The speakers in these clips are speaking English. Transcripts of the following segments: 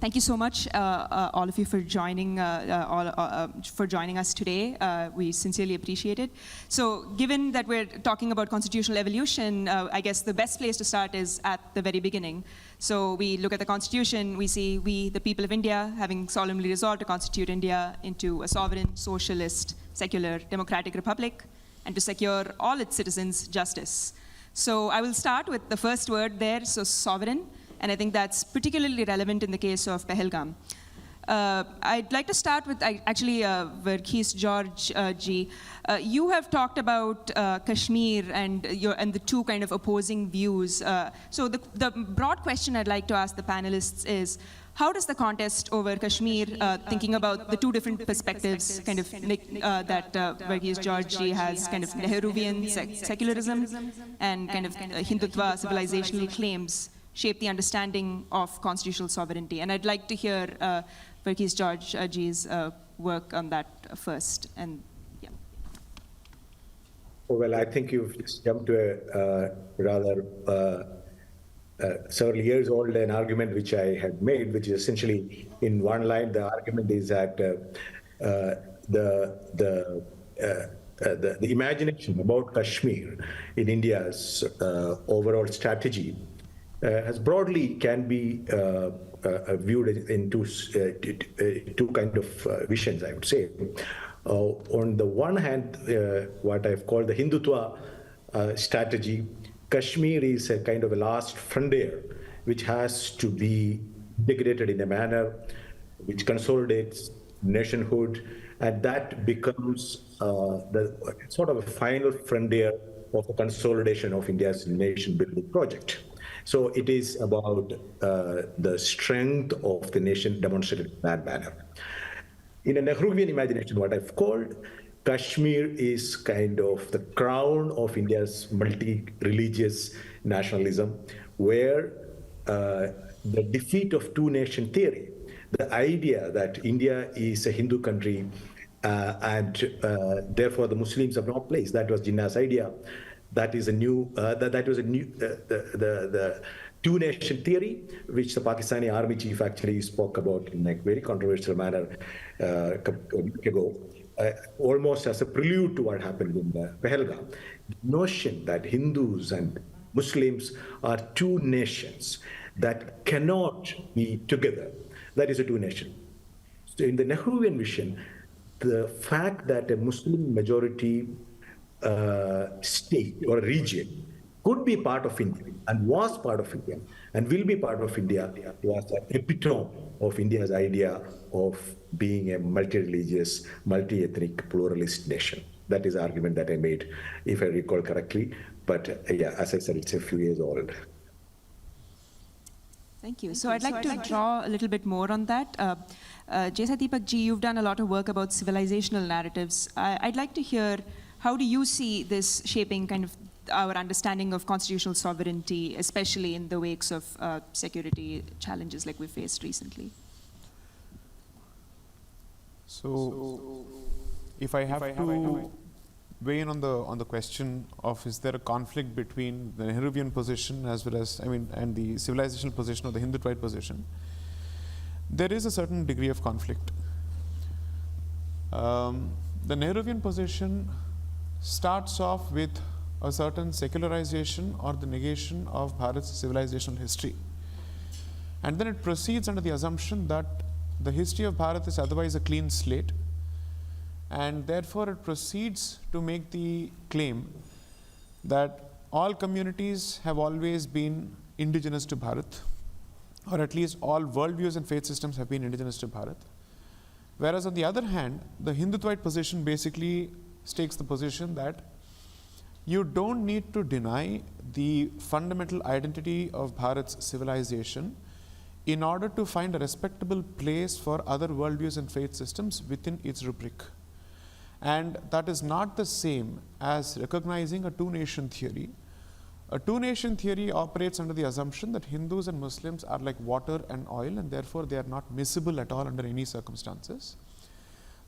Thank you so much, all of you, for joining us today. We sincerely appreciate it. So, given that we're talking about constitutional evolution, I guess the best place to start is at the very beginning. So, we look at the Constitution. We see we, the people of India, having solemnly resolved to constitute India into a sovereign, socialist, secular, democratic republic, and to secure all its citizens justice. So, I will start with the first word there, so sovereign. And I think that's particularly relevant in the case of Pahalgam. I'd like to start with actually Varghese George ji. You have talked about Kashmir and the two kind of opposing views. So the broad question I'd like to ask the panelists is, how does the contest over Kashmir, thinking about the two different perspectives, kind of that Varghese George ji has, kind of Nehruvian secularism and kind of Hindutva civilizational claims, shape the understanding of constitutional sovereignty? And I'd like to hear Varghese George ji's work on that first. And yeah. Well, I think you've just jumped to a rather several years old an argument which I had made, which is essentially in one line. The argument is that the imagination about Kashmir in India's overall strategy has broadly can be viewed in two kind of visions, I would say. On the one hand, what I've called the Hindutva strategy, Kashmir is a kind of a last frontier which has to be integrated in a manner which consolidates nationhood, and that becomes the sort of a final frontier of the consolidation of India's nation-building project. So it is about the strength of the nation demonstrated in that manner. In a Nehruvian imagination, what I've called, Kashmir is kind of the crown of India's multi-religious nationalism, where the defeat of two-nation theory, the idea that India is a Hindu country and therefore the Muslims have no place, that was Jinnah's idea. That is a new, the two-nation theory, which the Pakistani army chief actually spoke about in a very controversial manner a week ago, almost as a prelude to what happened in Pahalgam. The notion that Hindus and Muslims are two nations that cannot be together, that is a two-nation. So in the Nehruvian vision, the fact that a Muslim majority state or region could be part of India and was part of India and will be part of India was the epitome of India's idea of being a multi-religious, multi-ethnic, pluralist nation. That is the argument that I made, if I recall correctly. But yeah, as I said, it's a few years old. Thank you. So I'd like to draw a little bit more on that. Sai Deepak ji, you've done a lot of work about civilizational narratives. I'd like to hear, how do you see this shaping kind of our understanding of constitutional sovereignty, especially in the wakes of security challenges like we faced recently? So if I have to weigh in on the question of, is there a conflict between the Nehruvian position as well as, and the civilizational position or the Hindutva position, there is a certain degree of conflict. The Nehruvian position starts off with a certain secularization or the negation of Bharat's civilizational history. And then it proceeds under the assumption that the history of Bharat is otherwise a clean slate, and therefore it proceeds to make the claim that all communities have always been indigenous to Bharat, or at least all worldviews and faith systems have been indigenous to Bharat. Whereas on the other hand, the Hindutva position basically takes the position that you don't need to deny the fundamental identity of Bharat's civilization in order to find a respectable place for other worldviews and faith systems within its rubric. And that is not the same as recognizing a two-nation theory. A two-nation theory operates under the assumption that Hindus and Muslims are like water and oil, and therefore they are not miscible at all under any circumstances.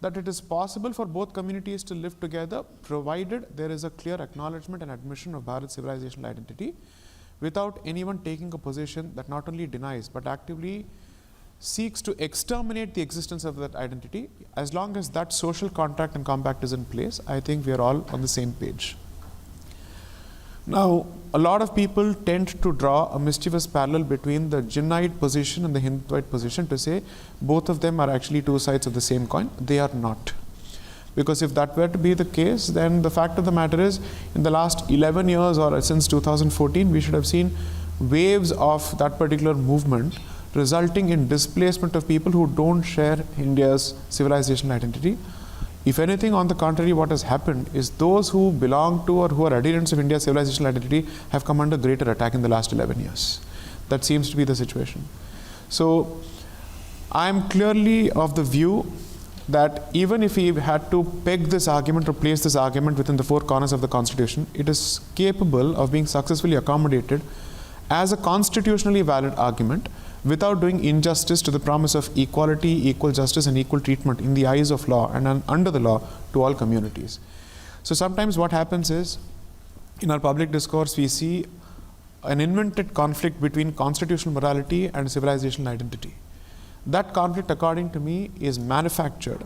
That it is possible for both communities to live together, provided there is a clear acknowledgement and admission of Bharat's civilizational identity, without anyone taking a position that not only denies, but actively seeks to exterminate the existence of that identity, as long as that social contract and compact is in place, I think we are all on the same page. Now, a lot of people tend to draw a mischievous parallel between the Jinnite position and the Hinduite position to say both of them are actually two sides of the same coin. They are not. Because if that were to be the case, then the fact of the matter is, in the last 11 years or since 2014, we should have seen waves of that particular movement resulting in displacement of people who don't share India's civilizational identity. If anything, on the contrary, what has happened is those who belong to or who are adherents of India's civilizational identity have come under greater attack in the last 11 years. That seems to be the situation. So I'm clearly of the view that even if we had to peg this argument or place this argument within the four corners of the Constitution, it is capable of being successfully accommodated as a constitutionally valid argument without doing injustice to the promise of equality, equal justice, and equal treatment in the eyes of law and under the law to all communities. So sometimes what happens is, in our public discourse, we see an invented conflict between constitutional morality and civilizational identity. That conflict, according to me, is manufactured,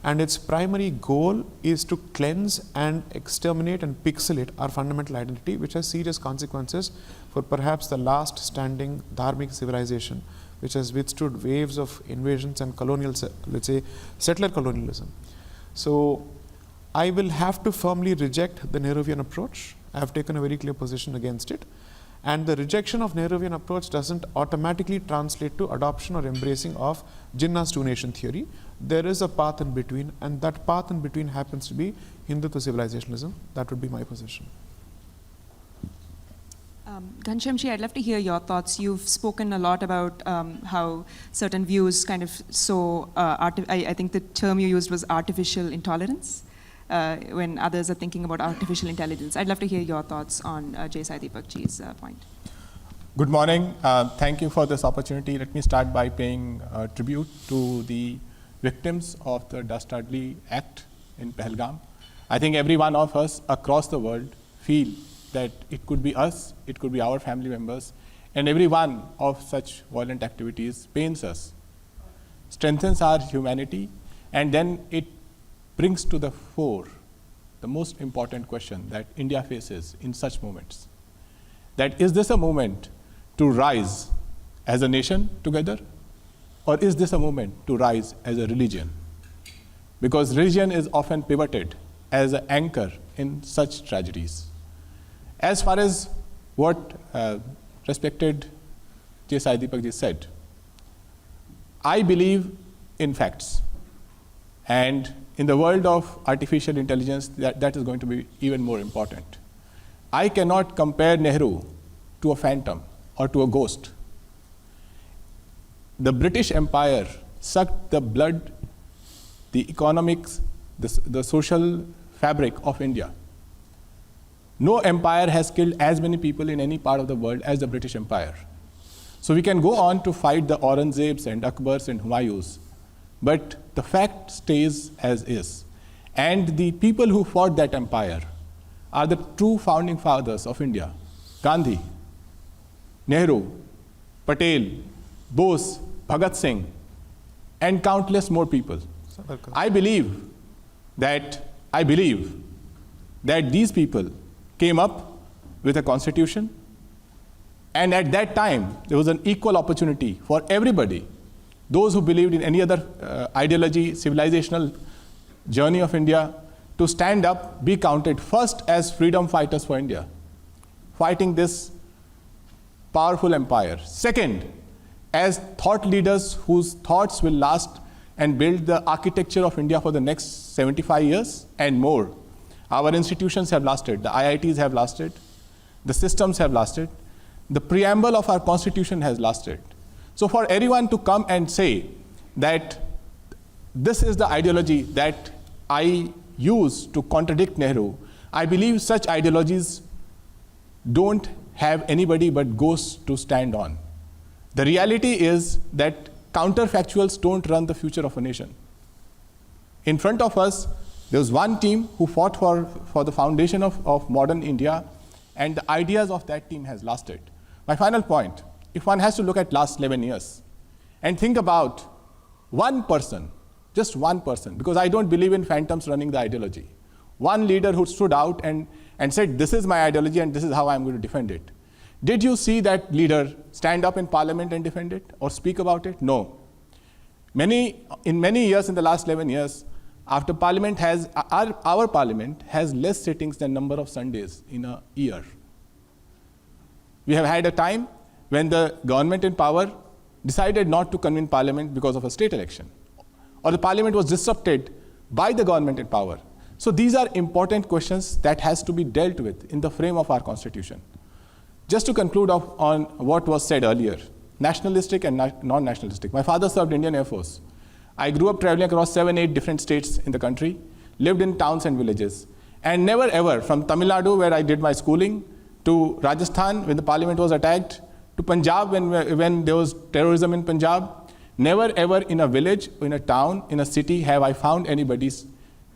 and its primary goal is to cleanse and exterminate and pixelate our fundamental identity, which has serious consequences for perhaps the last standing dharmic civilization, which has withstood waves of invasions and colonial, let's say, settler colonialism. So I will have to firmly reject the Nehruvian approach. I have taken a very clear position against it. And the rejection of Nehruvian approach doesn't automatically translate to adoption or embracing of Jinnah's two-nation theory. There is a path in between, and that path in between happens to be Hindutva civilizationalism. That would be my position. Ghanshyam, I'd love to hear your thoughts. You've spoken a lot about how certain views kind of I think the term you used was artificial intolerance, when others are thinking about artificial intelligence. I'd love to hear your thoughts on Sai Deepakji's point. Good morning. Thank you for this opportunity. Let me start by paying tribute to the victims of the Dastardly Act in Pahalgam. I think every one of us across the world feel that it could be us, it could be our family members, and every one of such violent activities pains us, strengthens our humanity, and then it brings to the fore the most important question that India faces in such moments. That is this a moment to rise as a nation together, or is this a moment to rise as a religion? Because religion is often pivoted as an anchor in such tragedies. As far as what respected Sai Deepak said, I believe in facts. And in the world of artificial intelligence, that is going to be even more important. I cannot compare Nehru to a phantom or to a ghost. The British Empire sucked the blood, the economics, the social fabric of India. No empire has killed as many people in any part of the world as the British Empire. So we can go on to fight the Aurangzebs and Akbars and Humayus, but the fact stays as is. And the people who fought that empire are the true founding fathers of India: Gandhi, Nehru, Patel, Bose, Bhagat Singh, and countless more people. I believe that these people came up with a constitution, and at that time there was an equal opportunity for everybody, those who believed in any other ideology, civilizational journey of India, to stand up, be counted first as freedom fighters for India, fighting this powerful empire. Second, as thought leaders whose thoughts will last and build the architecture of India for the next 75 years and more. Our institutions have lasted, the IITs have lasted, the systems have lasted, the preamble of our constitution has lasted. So for everyone to come and say that this is the ideology that I use to contradict Nehru, I believe such ideologies don't have anybody but ghosts to stand on. The reality is that counterfactuals don't run the future of a nation. In front of us, there was one team who fought for the foundation of modern India, and the ideas of that team has lasted. My final point, if one has to look at last 11 years, and think about one person, just one person, because I don't believe in phantoms running the ideology. One leader who stood out and said, this is my ideology and this is how I'm going to defend it. Did you see that leader stand up in parliament and defend it or speak about it? No. In many years, in the last 11 years, after parliament has, our parliament has less sittings than number of Sundays in a year. We have had a time when the government in power decided not to convene parliament because of a state election, or the parliament was disrupted by the government in power. So these are important questions that has to be dealt with in the frame of our constitution. Just to conclude on what was said earlier, nationalistic and non-nationalistic. My father served Indian Air Force. I grew up traveling across 7-8 different states in the country, lived in towns and villages, and never ever, from Tamil Nadu, where I did my schooling, to Rajasthan, when the parliament was attacked, to Punjab, when there was terrorism in Punjab, never ever in a village, in a town, in a city have I found anybody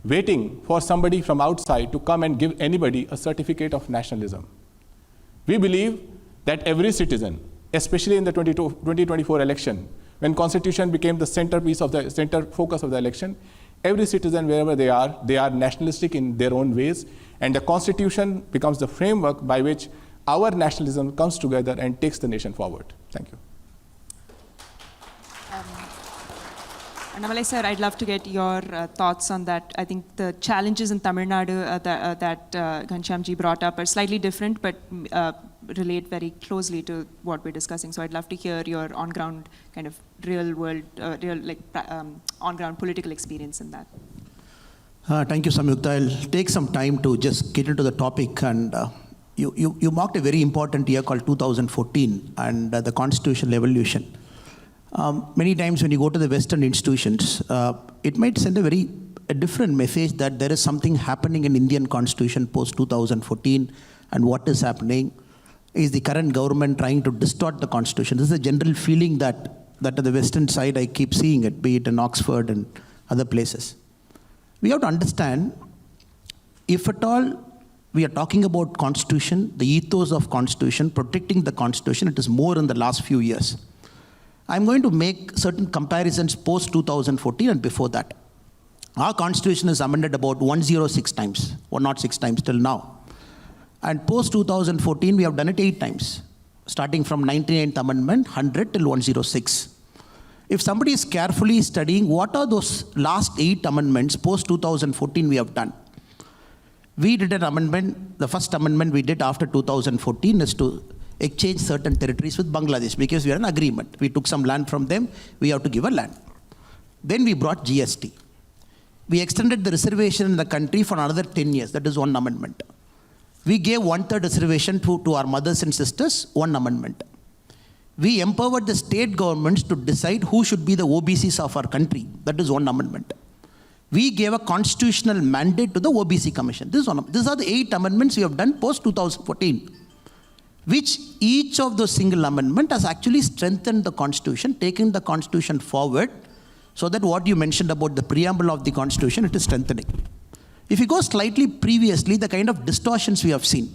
waiting for somebody from outside to come and give anybody a certificate of nationalism. We believe that every citizen, especially in the 2024 election, when constitution became the centerpiece of the center focus of the election, every citizen, wherever they are nationalistic in their own ways, and the constitution becomes the framework by which our nationalism comes together and takes the nation forward. Thank you. Annamalai sir, I'd love to get your thoughts on that. I think the challenges in Tamil Nadu that Ghanshyam ji brought up are slightly different, but relate very closely to what we're discussing. So I'd love to hear your on-ground kind of real-world, on-ground political experience in that. Thank you, Samyukta. I'll take some time to just get into the topic. And you marked a very important year called 2014 and the constitutional evolution. Many times when you go to the Western institutions, it might send a different message that there is something happening in Indian constitution post 2014, and what is happening is the current government trying to distort the constitution. This is a general feeling that at the Western side I keep seeing it, be it in Oxford and other places. We have to understand, if at all we are talking about constitution, the ethos of constitution, protecting the constitution, it is more in the last few years. I'm going to make certain comparisons post 2014 and before that. Our constitution is amended about 106 times, 106 times till now. And post 2014, we have done it 8 times, starting from 99th Amendment, 100 till 106. If somebody is carefully studying what are those last 8 amendments post 2014 we have done. We did an amendment, the first amendment we did after 2014 is to exchange certain territories with Bangladesh because we are in agreement. We took some land from them, we have to give a land. Then we brought GST. We extended the reservation in the country for another 10 years, that is one amendment. We gave 1/3 reservation to our mothers and sisters, one amendment. We empowered the state governments to decide who should be the OBCs of our country, that is one amendment. We gave a constitutional mandate to the OBC Commission. These are the 8 amendments we have done post 2014. Which each of those single amendment has actually strengthened the constitution, taken the constitution forward, so that what you mentioned about the preamble of the constitution, it is strengthening. If you go slightly previously, the kind of distortions we have seen.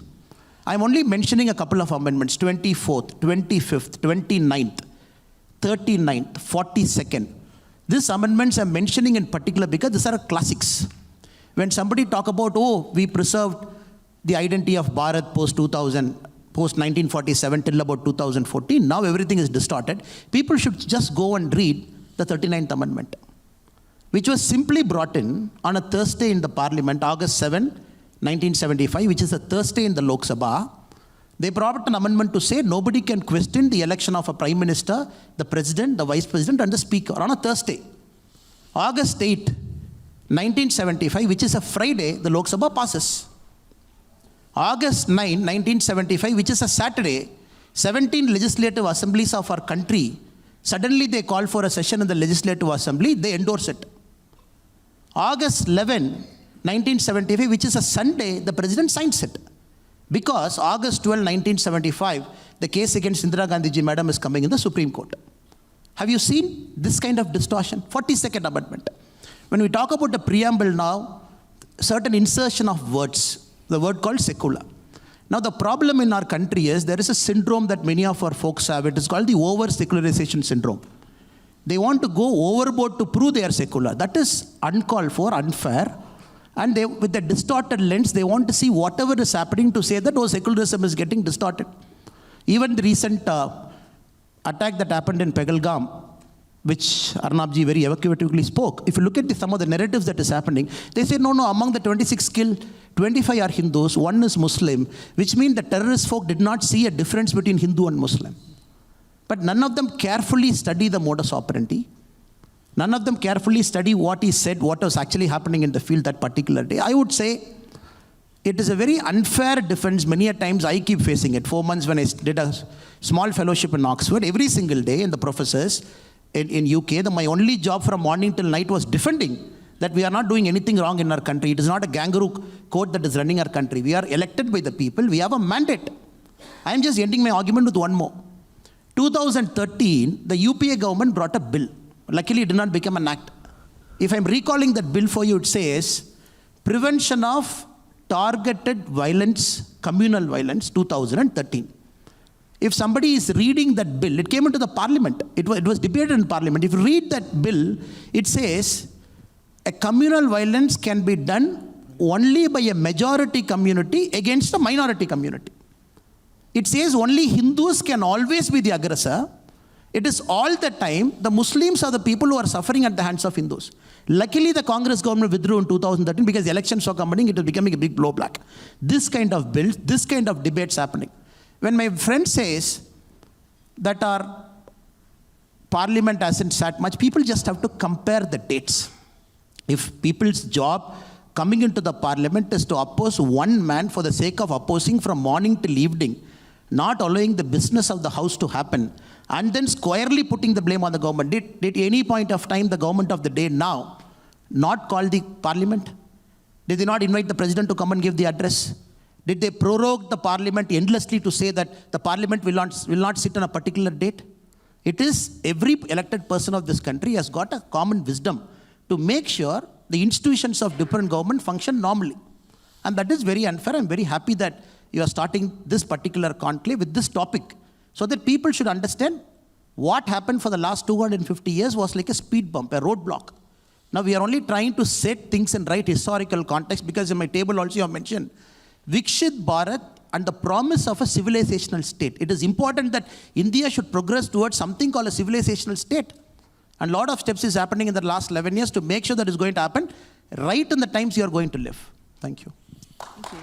I'm only mentioning a couple of amendments, 24th, 25th, 29th, 39th, 42nd. These amendments I'm mentioning in particular because these are classics. When somebody talk about, oh, we preserved the identity of Bharat post 2000, post 1947 till about 2014, now everything is distorted. People should just go and read the 39th Amendment, which was simply brought in on a Thursday in the Parliament, August 7, 1975, which is a Thursday in the Lok Sabha. They brought an amendment to say nobody can question the election of a Prime Minister, the President, the Vice President and the Speaker on a Thursday. August 8, 1975, which is a Friday, the Lok Sabha passes. August 9, 1975, which is a Saturday, 17 legislative assemblies of our country, suddenly they call for a session in the Legislative Assembly, they endorse it. August 11, 1975, which is a Sunday, the President signs it. Because August 12, 1975, the case against Indira Gandhi ji madam is coming in the Supreme Court. Have you seen this kind of distortion? 42nd Amendment. When we talk about the preamble now, certain insertion of words, the word called secular. Now the problem in our country is there is a syndrome that many of our folks have. It is called the over-secularization syndrome. They want to go overboard to prove they are secular. That is uncalled for, unfair. And they, with a distorted lens, they want to see whatever is happening to say that, oh, secularism is getting distorted. Even the recent attack that happened in Pahalgam, which Arnabji very evocatively spoke. If you look at some of the narratives that is happening, they say, no, among the 26 killed, 25 are Hindus, 1 is Muslim, which means the terrorist folk did not see a difference between Hindu and Muslim. But none of them carefully study the modus operandi. None of them carefully study what he said, what was actually happening in the field that particular day. I would say it is a very unfair defense. Many a times I keep facing it. 4 months when I did a small fellowship in Oxford, every single day, and the professors in UK, my only job from morning till night was defending that we are not doing anything wrong in our country. It is not a kangaroo court that is running our country. We are elected by the people. We have a mandate. I am just ending my argument with one more. 2013, the UPA government brought a bill. Luckily, it did not become an act. If I'm recalling that bill for you, it says, Prevention of Targeted Violence, Communal Violence, 2013. If somebody is reading that bill, it came into the parliament. It was debated in parliament. If you read that bill, it says, a communal violence can be done only by a majority community against a minority community. It says only Hindus can always be the aggressor. It is all the time the Muslims are the people who are suffering at the hands of Hindus. Luckily, the Congress government withdrew in 2013 because the elections were coming. It was becoming a big blowback. This kind of bills, this kind of debates happening. When my friend says that our parliament hasn't sat much, people just have to compare the dates. If people's job coming into the parliament is to oppose one man for the sake of opposing from morning till evening, not allowing the business of the house to happen, and then squarely putting the blame on the government. Did any point of time the government of the day now not call the parliament? Did they not invite the president to come and give the address? Did they prorogue the parliament endlessly to say that the parliament will not sit on a particular date? It is every elected person of this country has got a common wisdom to make sure the institutions of different government function normally. And that is very unfair. I'm very happy that you are starting this particular conclave with this topic so that people should understand what happened for the last 250 years was like a speed bump, a roadblock. Now we are only trying to set things in right historical context, because in my table also you have mentioned Vikshit Bharat and the promise of a civilizational state. It is important that India should progress towards something called a civilizational state. And a lot of steps is happening in the last 11 years to make sure that is going to happen right in the times you are going to live. Thank you. Thank you.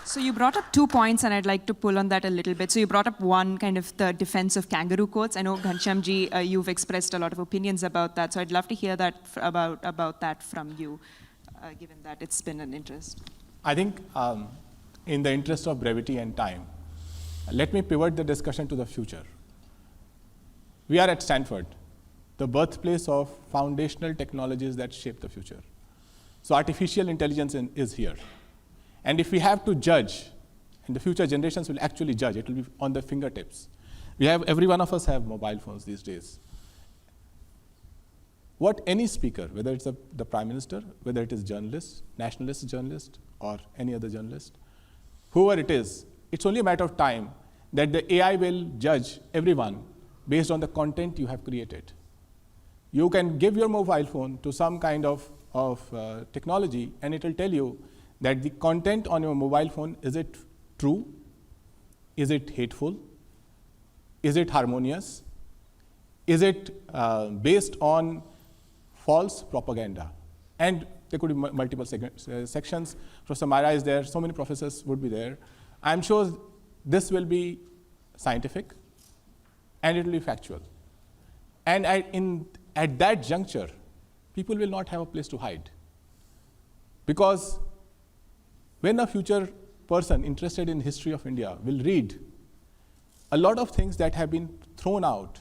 So you brought up 2 points, and I'd like to pull on that a little bit. So you brought up one, kind of the defense of kangaroo courts. I know, Ghanshyam ji, you've expressed a lot of opinions about that. So I'd love to hear that about that from you, given that it's been an interest. I think in the interest of brevity and time, let me pivot the discussion to the future. We are at Stanford, the birthplace of foundational technologies that shape the future. So artificial intelligence is here. And if we have to judge, and the future generations will actually judge, it will be on their fingertips. Every one of us have mobile phones these days. What any speaker, whether it's the Prime Minister, whether it is journalist, nationalist journalist, or any other journalist, whoever it is, it's only a matter of time that the AI will judge everyone based on the content you have created. You can give your mobile phone to some kind of technology, and it will tell you that the content on your mobile phone, is it true? Is it hateful? Is it harmonious? Is it based on false propaganda? And there could be multiple sections. Professor Myra is there, so many professors would be there. I'm sure this will be scientific and it will be factual. And at that juncture, people will not have a place to hide. Because when a future person interested in history of India will read a lot of things that have been thrown out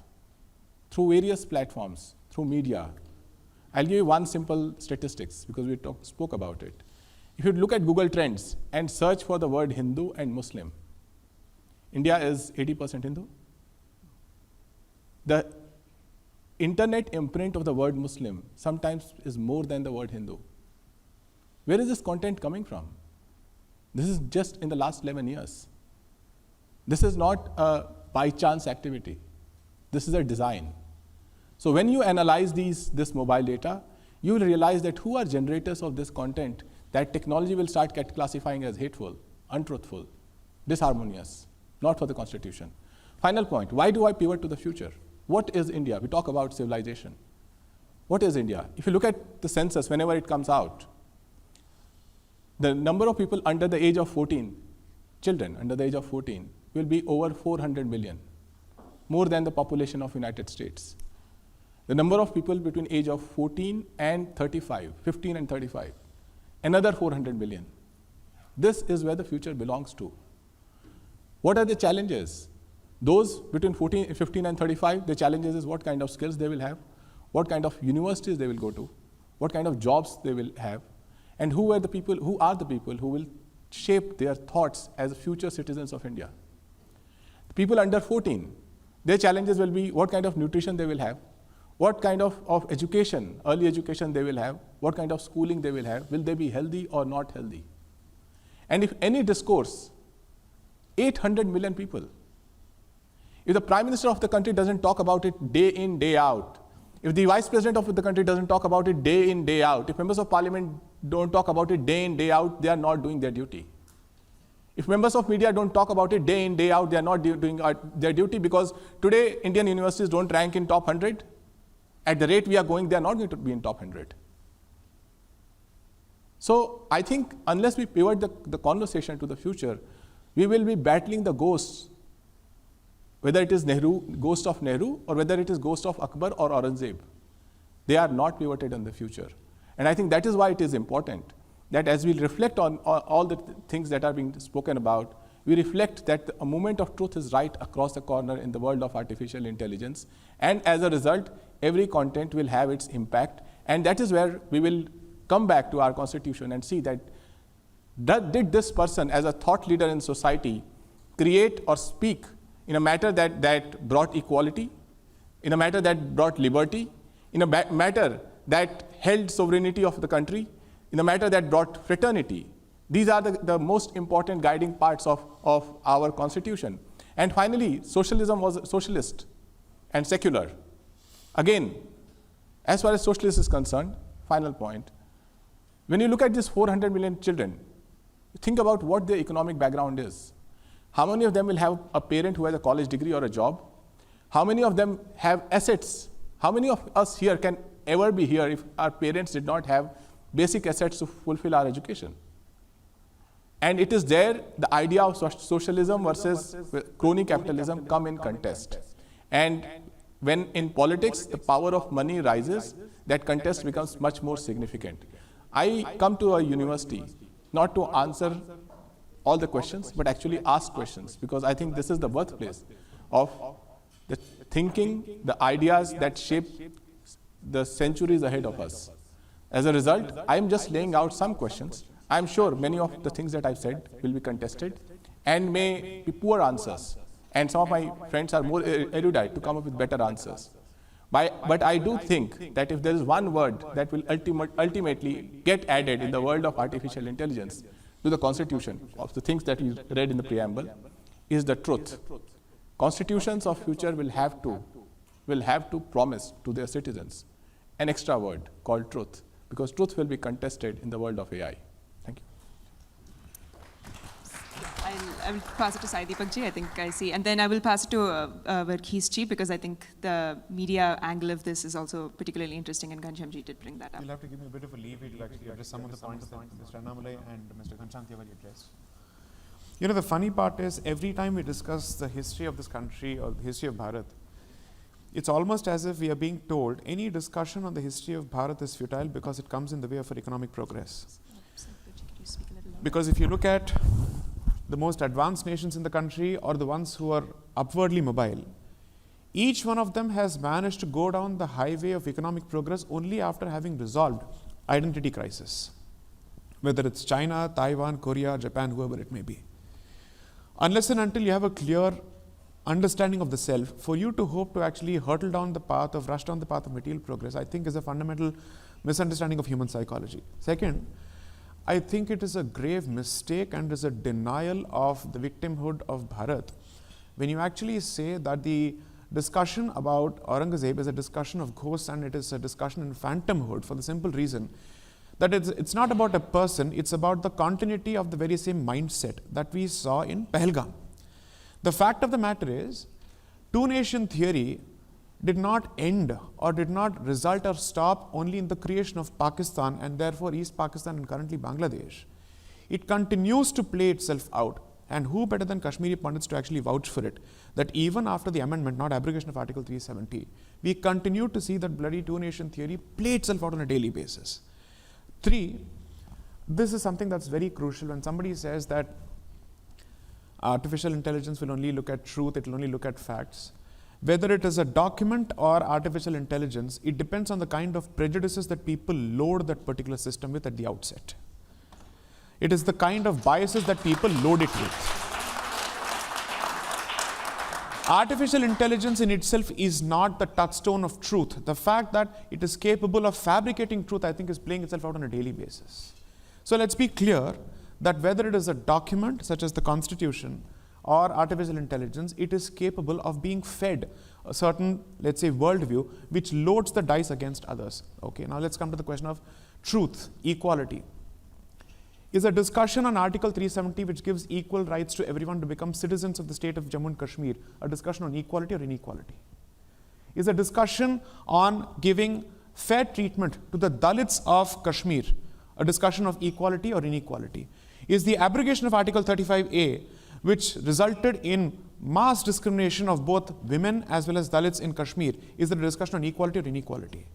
through various platforms, through media. I'll give you one simple statistics because we spoke about it. If you look at Google Trends and search for the word Hindu and Muslim, India is 80% Hindu. The internet imprint of the word Muslim sometimes is more than the word Hindu. Where is this content coming from? This is just in the last 11 years. This is not a by chance activity. This is a design. So when you analyze this mobile data, you will realize that who are generators of this content that technology will start classifying as hateful, untruthful, disharmonious, not for the Constitution. Final point, why do I pivot to the future? What is India? We talk about civilization. What is India? If you look at the census, whenever it comes out, the number of people under the age of 14, children under the age of 14, will be over 400 million, more than the population of United States. The number of people between age of 14 and 35, 15 and 35, another 400 million. This is where the future belongs to. What are the challenges? Those between 15 and 35, the challenges is what kind of skills they will have, what kind of universities they will go to, what kind of jobs they will have, and who are the people who will shape their thoughts as future citizens of India. The people under 14, their challenges will be what kind of nutrition they will have, what kind of education, early education they will have, what kind of schooling they will have, will they be healthy or not healthy. And if any discourse, 800 million people, if the Prime Minister of the country doesn't talk about it day in, day out, if the Vice President of the country doesn't talk about it day in, day out, if members of Parliament don't talk about it day in, day out, they are not doing their duty. If members of media don't talk about it day in, day out, they are not doing their duty, because today Indian universities don't rank in top 100. At the rate we are going, they are not going to be in top 100. So I think unless we pivot the conversation to the future, we will be battling the ghosts, whether it is ghost of Nehru, or whether it is ghost of Akbar or Aurangzeb. They are not pivoted in the future. And I think that is why it is important that as we reflect on all the things that are being spoken about, we reflect that a moment of truth is right across the corner in the world of artificial intelligence. And as a result, every content will have its impact. And that is where we will come back to our Constitution and see that did this person, as a thought leader in society, create or speak in a matter that brought equality, in a matter that brought liberty, in a matter that held sovereignty of the country, in a matter that brought fraternity. These are the most important guiding parts of our Constitution. And finally, socialism was socialist and secular. Again, as far as socialist is concerned, final point, when you look at these 400 million children, think about what their economic background is. How many of them will have a parent who has a college degree or a job? How many of them have assets? How many of us here can ever be here if our parents did not have basic assets to fulfill our education? And it is there the idea of socialism versus crony capitalism come in contest. And when in politics the power of money rises, that contest becomes much more significant. I come to a university not to answer all the questions, but actually ask questions, because I think this is the birthplace of the thinking, the ideas that shape the centuries ahead of us. As a result, I'm just laying out some questions. I'm sure many of the things that I've said will be contested and may be poor answers. And some of my friends are more erudite to come up with better answers. But I do think that if there is one word that will ultimately get added in the world of artificial intelligence to the Constitution, of the things that we read in the preamble, is the truth. Constitutions of future will have to promise to their citizens an extra word called truth, because truth will be contested in the world of AI. Thank you. I will pass it to Sai Deepak ji, I think I see. And then I will pass it to Varghese ji, because I think the media angle of this is also particularly interesting, and Ghanshyam ji did bring that up. You'll have to give me a bit of a leeway to actually address some of the points that Mr. Annamalai and Mr. Ghanshyam Tiwari addressed. You know, the funny part is, every time we discuss the history of this country or the history of Bharat, it's almost as if we are being told any discussion on the history of Bharat is futile because it comes in the way of our economic progress. Because if you look at the most advanced nations in the country, or the ones who are upwardly mobile, each one of them has managed to go down the highway of economic progress only after having resolved identity crisis. Whether it's China, Taiwan, Korea, Japan, whoever it may be. Unless and until you have a clear understanding of the self, for you to hope to actually hurtle down the path of, rush down the path of material progress, I think is a fundamental misunderstanding of human psychology. Second, I think it is a grave mistake and is a denial of the victimhood of Bharat when you actually say that the discussion about Aurangzeb is a discussion of ghosts and it is a discussion in phantomhood, for the simple reason that it's not about a person, it's about the continuity of the very same mindset that we saw in Pahalgam. The fact of the matter is, two-nation theory did not end or did not result or stop only in the creation of Pakistan and therefore East Pakistan and currently Bangladesh. It continues to play itself out. And who better than Kashmiri Pandits to actually vouch for it, that even after the amendment, not abrogation of Article 370, we continue to see that bloody two-nation theory play itself out on a daily basis. 3, this is something that's very crucial when somebody says that artificial intelligence will only look at truth, it will only look at facts. Whether it is a document or artificial intelligence, it depends on the kind of prejudices that people load that particular system with at the outset. It is the kind of biases that people load it with. Artificial intelligence in itself is not the touchstone of truth. The fact that it is capable of fabricating truth, I think, is playing itself out on a daily basis. So let's be clear that whether it is a document such as the Constitution or artificial intelligence, it is capable of being fed a certain, let's say, worldview which loads the dice against others. Okay, now let's come to the question of truth, equality. Is a discussion on Article 370, which gives equal rights to everyone to become citizens of the state of Jammu and Kashmir, a discussion on equality or inequality? Is a discussion on giving fair treatment to the Dalits of Kashmir a discussion of equality or inequality? Is the abrogation of Article 35A, which resulted in mass discrimination of both women as well as Dalits in Kashmir, is it a discussion on equality or inequality?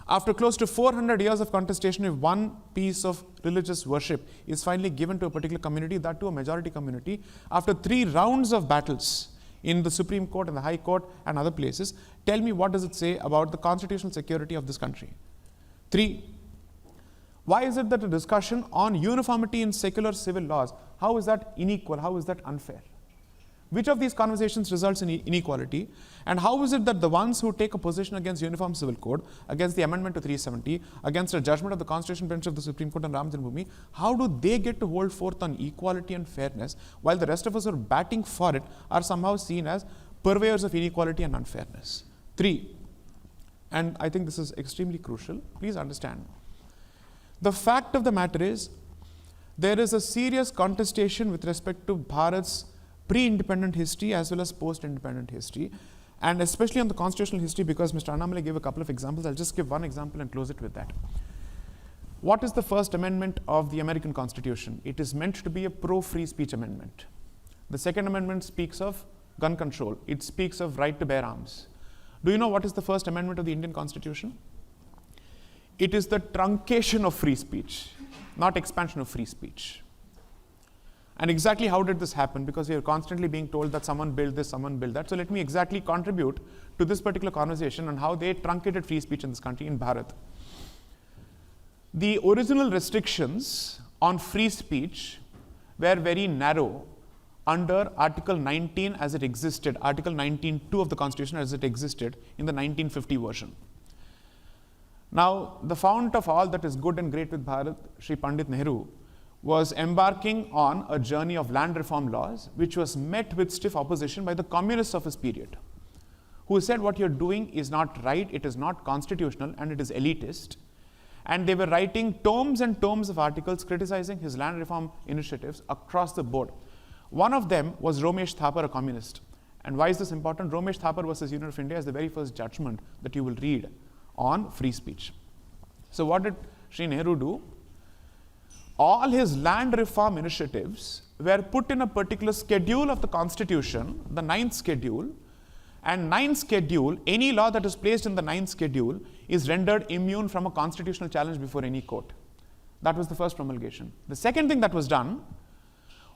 After close to 400 years of contestation, if one piece of religious worship is finally given to a particular community, that to a majority community, after 3 rounds of battles in the Supreme Court and the High Court and other places, tell me what does it say about the constitutional security of this country? 3, why is it that a discussion on uniformity in secular civil laws, how is that unequal, how is that unfair? Which of these conversations results in inequality? And how is it that the ones who take a position against Uniform Civil Code, against the amendment to 370, against a judgment of the Constitution Bench of the Supreme Court on Ram Janmabhoomi, how do they get to hold forth on equality and fairness, while the rest of us who are batting for it are somehow seen as purveyors of inequality and unfairness? 3, and I think this is extremely crucial, please understand. The fact of the matter is, there is a serious contestation with respect to Bharat's pre-independent history as well as post-independent history, and especially on the constitutional history, because Mr. Annamalai gave a couple of examples. I'll just give one example and close it with that. What is the first amendment of the American Constitution? It is meant to be a pro-free speech amendment. The second amendment speaks of gun control. It speaks of right to bear arms. Do you know what is the first amendment of the Indian Constitution? It is the truncation of free speech, not expansion of free speech. And exactly how did this happen? Because we are constantly being told that someone built this, someone built that. So let me exactly contribute to this particular conversation on how they truncated free speech in this country, in Bharat. The original restrictions on free speech were very narrow under Article 19 as it existed, Article 19(2) of the Constitution as it existed in the 1950 version. Now, the fount of all that is good and great with Bharat, Shri Pandit Nehru, was embarking on a journey of land reform laws, which was met with stiff opposition by the communists of his period, who said what you're doing is not right, it is not constitutional, and it is elitist. And they were writing tomes and tomes of articles criticizing his land reform initiatives across the board. One of them was Romesh Thapar, a communist. And why is this important? Romesh Thapar versus Union of India is the very first judgment that you will read on free speech. So what did Sri Nehru do? All his land reform initiatives were put in a particular schedule of the Constitution, the 9th schedule, and 9th schedule, any law that is placed in the 9th schedule is rendered immune from a constitutional challenge before any court. That was the first promulgation. The second thing that was done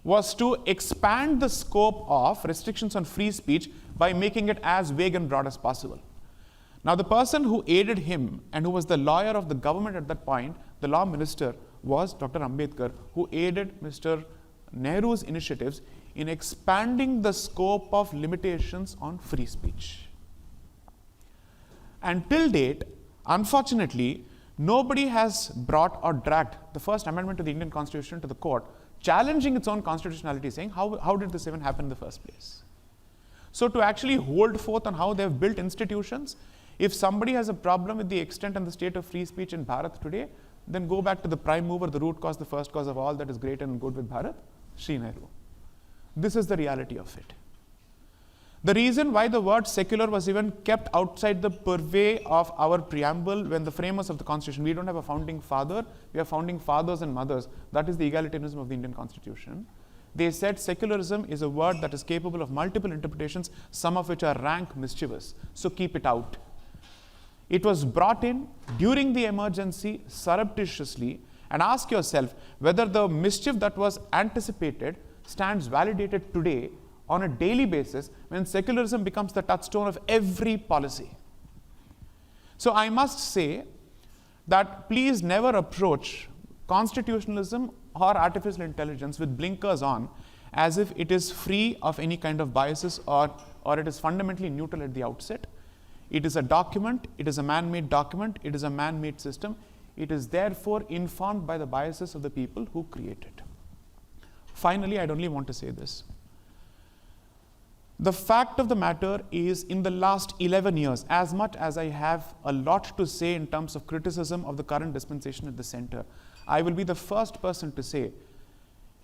was to expand the scope of restrictions on free speech by making it as vague and broad as possible. Now, the person who aided him and who was the lawyer of the government at that point, the law minister, was Dr. Ambedkar, who aided Mr. Nehru's initiatives in expanding the scope of limitations on free speech. And till date, unfortunately, Nobody has brought or dragged the First Amendment to the Indian Constitution to the court, challenging its own constitutionality, saying, how did this even happen in the first place? So to actually hold forth on how they've built institutions, if somebody has a problem with the extent and the state of free speech in Bharat today, then go back to the prime mover, the root cause, the first cause of all that is great and good with Bharat, Sri Nehru. This is the reality of it. The reason why the word secular was even kept outside the purvey of our preamble when the framers of the Constitution, we don't have a founding father, we have founding fathers and mothers. That is the egalitarianism of the Indian Constitution. They said secularism is a word that is capable of multiple interpretations, some of which are rank mischievous. So keep it out. It was brought in during the emergency surreptitiously, and ask yourself whether the mischief that was anticipated stands validated today on a daily basis when secularism becomes the touchstone of every policy. So I must say that please never approach constitutionalism or artificial intelligence with blinkers on as if it is free of any kind of biases or it is fundamentally neutral at the outset. It is a document, it is a man-made document, it is a man-made system. It is therefore informed by the biases of the people who create it. Finally, I'd only want to say this. The fact of the matter is, in the last 11 years, as much as I have a lot to say in terms of criticism of the current dispensation at the center, I will be the first person to say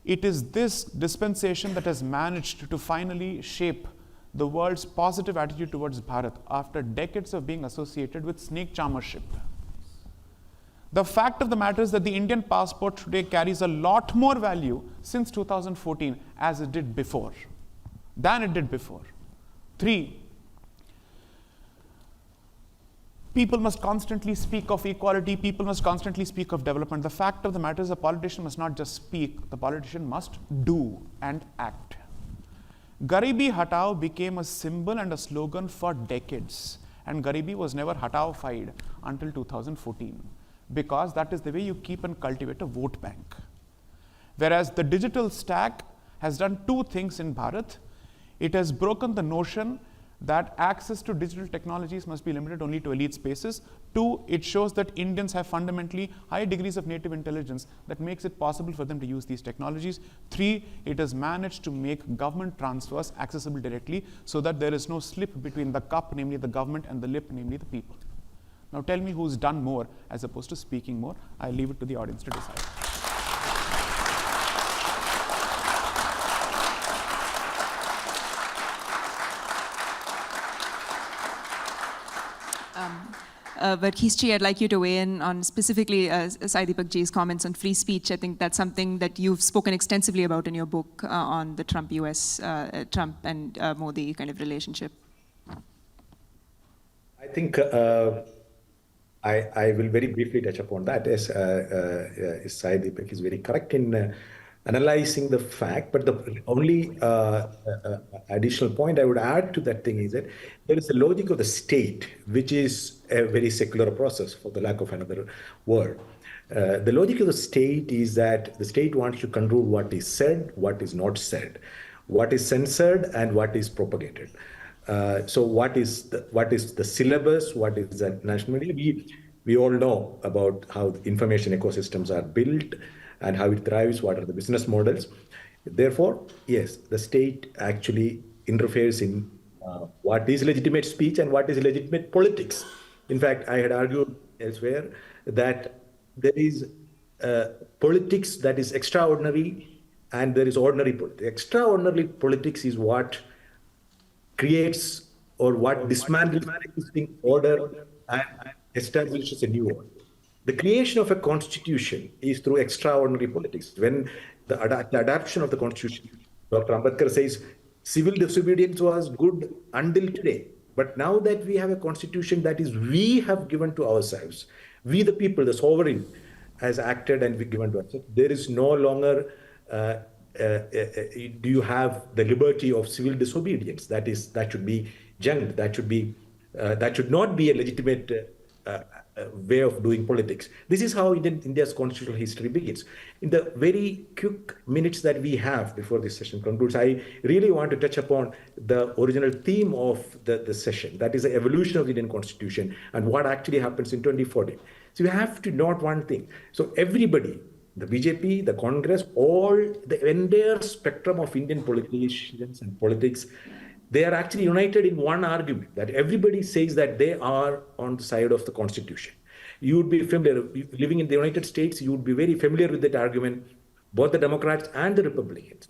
it is this dispensation that has managed to finally shape the world's positive attitude towards Bharat after decades of being associated with snake charmership. The fact of the matter is that the Indian passport today carries a lot more value since 2014 as it did before, than it did before. 3, people must constantly speak of equality, people must constantly speak of development. The fact of the matter is a politician must not just speak, the politician must do and act. Garibi Hatao became a symbol and a slogan for decades, and Garibi was never Hatao-fied until 2014, because that is the way you keep and cultivate a vote bank. Whereas the digital stack has done 2 things in Bharat. It has broken the notion that access to digital technologies must be limited only to elite spaces. 2, it shows that Indians have fundamentally high degrees of native intelligence that makes it possible for them to use these technologies. 3, it has managed to make government transfers accessible directly so that there is no slip between the cup, namely the government, and the lip, namely the people. Now tell me who's done more as opposed to speaking more. I leave it to the audience to decide. Varghese, I'd like you to weigh in on specifically Sai Deepak Ji's comments on free speech. I think that's something that you've spoken extensively about in your book on the Trump and Modi kind of relationship. I think I will very briefly touch upon that. As Sai Deepak is very correct in analyzing the fact, but the only additional point I would add to that thing is that there is a logic of the state, which is a very secular process, for the lack of another word. The logic of the state is that the state wants to control what is said, what is not said, what is censored, and what is propagated. So what is the syllabus, what is the national media? We all know about how the information ecosystems are built and how it thrives, what are the business models. Therefore, yes, the state actually interferes in what is legitimate speech and what is legitimate politics. In fact, I had argued elsewhere that there is politics that is extraordinary and there is ordinary politics. Extraordinary politics is what creates or what dismantles existing order and establishes a new order. The creation of a constitution is through extraordinary politics. When the adoption of the constitution, Dr. Ambedkar says civil disobedience was good until today. But now that we have a constitution that is we have given to ourselves, we the people, the sovereign, has acted and we given to ourselves, there is no longer do you have the liberty of civil disobedience. That should be junked. That should not be a legitimate way of doing politics. This is how India's constitutional history begins. In the very quick minutes that we have before this session concludes, I really want to touch upon the original theme of the session, that is the evolution of the Indian Constitution and what actually happens in 2014. So you have to note one thing. So everybody, the BJP, the Congress, all the entire spectrum of Indian politicians and politics, they are actually united in one argument that everybody says that they are on the side of the Constitution. You would be familiar, living in the United States, you would be very familiar with that argument, both the Democrats and the Republicans.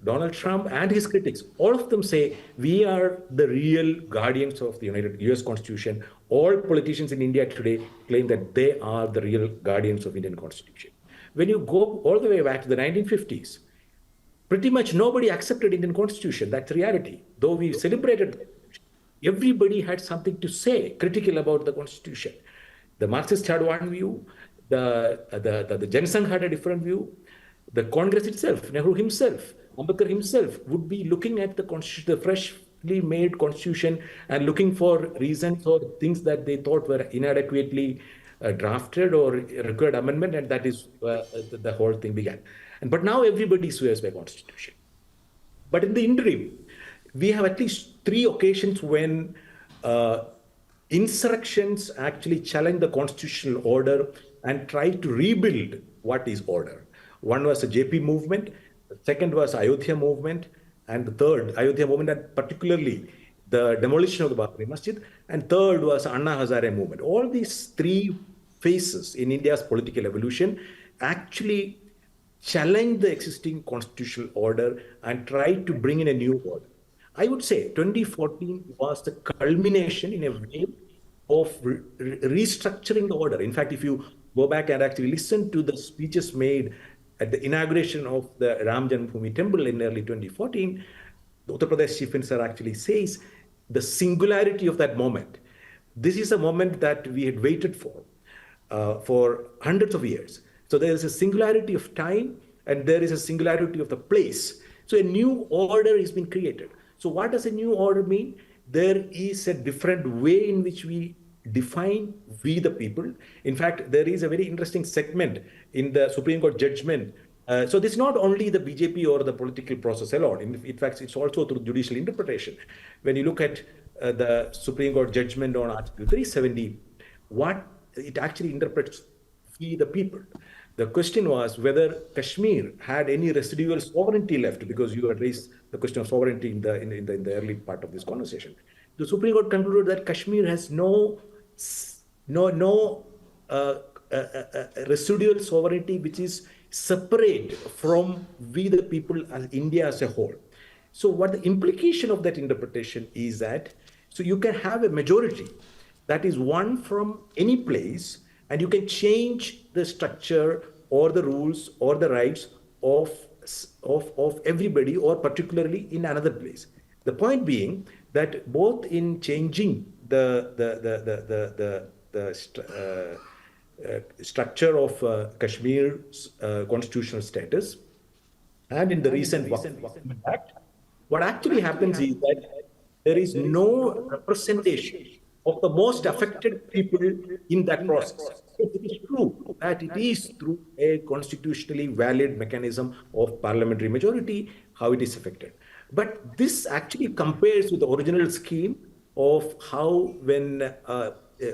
Donald Trump and his critics, all of them say, we are the real guardians of the US Constitution. All politicians in India today claim that they are the real guardians of Indian Constitution. When you go all the way back to the 1950s, pretty much nobody accepted Indian Constitution. That's reality. Though we celebrated, everybody had something to say critical about the Constitution. The Marxists had one view, the Jan Sangh had a different view, the Congress itself, Nehru himself, Ambedkar himself would be looking at the Constitution, the freshly made Constitution, and looking for reasons or things that they thought were inadequately drafted or required amendment, and that is the whole thing began. But now everybody swears by Constitution. But in the interim, we have at least 3 occasions when insurrections actually challenge the constitutional order and try to rebuild what is order. One was the JP movement, the second was Ayodhya movement, and the third, Ayodhya movement, and particularly the demolition of the Babri Masjid, and third was Anna Hazare movement. All these 3 phases in India's political evolution actually challenge the existing constitutional order and try to bring in a new order. I would say 2014 was the culmination in a way of restructuring the order. In fact, if you go back and actually listen to the speeches made at the inauguration of the Ram Janmabhoomi temple in early 2014, the Uttar Pradesh Chief Minister actually says the singularity of that moment. This is a moment that we had waited for hundreds of years. So there is a singularity of time and there is a singularity of the place. So a new order has been created. So what does a new order mean? There is a different way in which we define we the people. In fact, there is a very interesting segment in the Supreme Court judgment. So this is not only the BJP or the political process alone. In fact, it's also through judicial interpretation. When you look at the Supreme Court judgment on Article 370, what it actually interprets we the people. The question was whether Kashmir had any residual sovereignty left, because you had raised the question of sovereignty in the early part of this conversation. The Supreme Court concluded that Kashmir has no residual sovereignty which is separate from we the people as India as a whole. So what the implication of that interpretation is that, so you can have a majority that is won from any place, and you can change the structure or the rules or the rights of everybody, or particularly in another place. The point being that both in changing the structure of Kashmir's constitutional status and in the recent Waqf Act, what actually happens is that there is no representation of the most affected people in that process. It is true that it is through a constitutionally valid mechanism of parliamentary majority how it is affected. But this actually compares with the original scheme of how when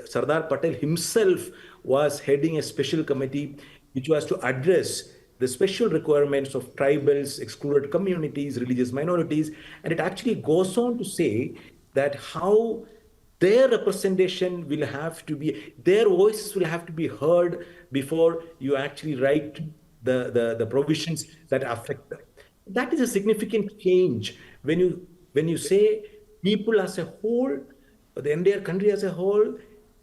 Sardar Patel himself was heading a special committee which was to address the special requirements of tribals, excluded communities, religious minorities, and it actually goes on to say that how their representation will have to be, their voices will have to be heard before you actually write the provisions that affect them. That is a significant change when you say people as a whole, the entire country as a whole,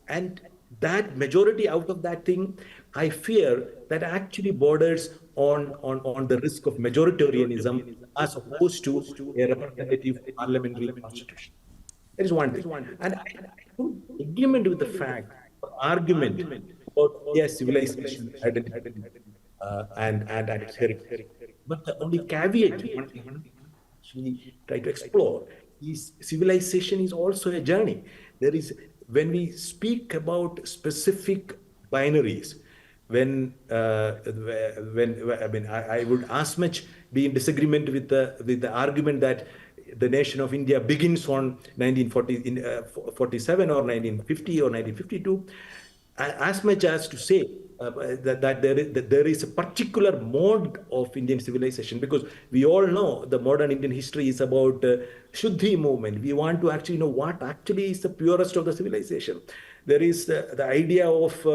and that majority out of that thing, I fear that actually borders on the risk of majoritarianism as opposed to a representative parliamentary constitution. That is one thing. And I don't agreement with the fact, argument about civilization identity and its heritage. But the only caveat we try to explore is civilization is also a journey. There is, when we speak about specific binaries, I would as much be in disagreement with the argument that the nation of India begins on 1947 or 1950 or 1952. as much as to say that there is a particular mode of Indian civilization, because we all know the modern Indian history is about Shuddhi movement. We want to actually know what actually is the purest of the civilization. There is the idea of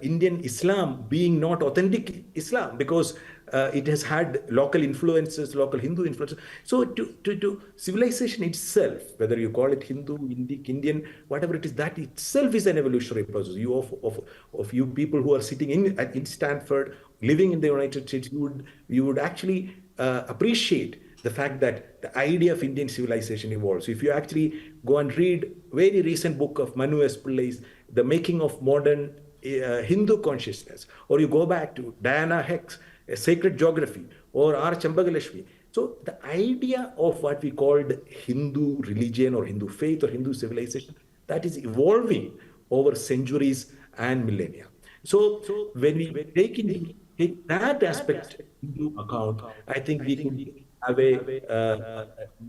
Indian Islam being not authentic Islam, because it has had local influences, local Hindu influences. So to civilization itself, whether you call it Hindu, Indic, Indian, whatever it is, that itself is an evolutionary process. Of you people who are sitting in Stanford, living in the United States, you would actually appreciate the fact that the idea of Indian civilization evolves. So if you actually go and read very recent book of Manu S. Pillai's The Making of Modern Hindu Consciousness, or you go back to Diana Heck's A Sacred Geography, or R. Chambagalashmi. So the idea of what we called Hindu religion or Hindu faith or Hindu civilization, that is evolving over centuries and millennia. So when we take that aspect into account, I think we can have a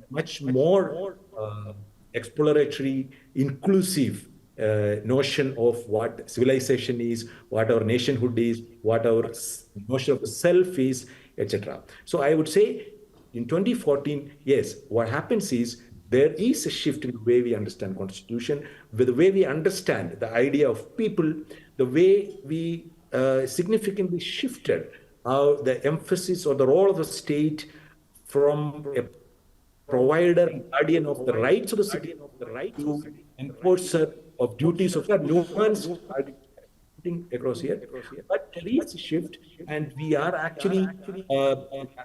much more exploratory, inclusive notion of what civilization is, what our nationhood is, what our notion of the self is, etc. So I would say in 2014, yes, what happens is there is a shift in the way we understand Constitution, with the way we understand the idea of people, the way we significantly shifted the emphasis or the role of the state from a provider and guardian of the rights of the citizen to enforcer of duties of that nuance across here. But there is a shift, and we are actually,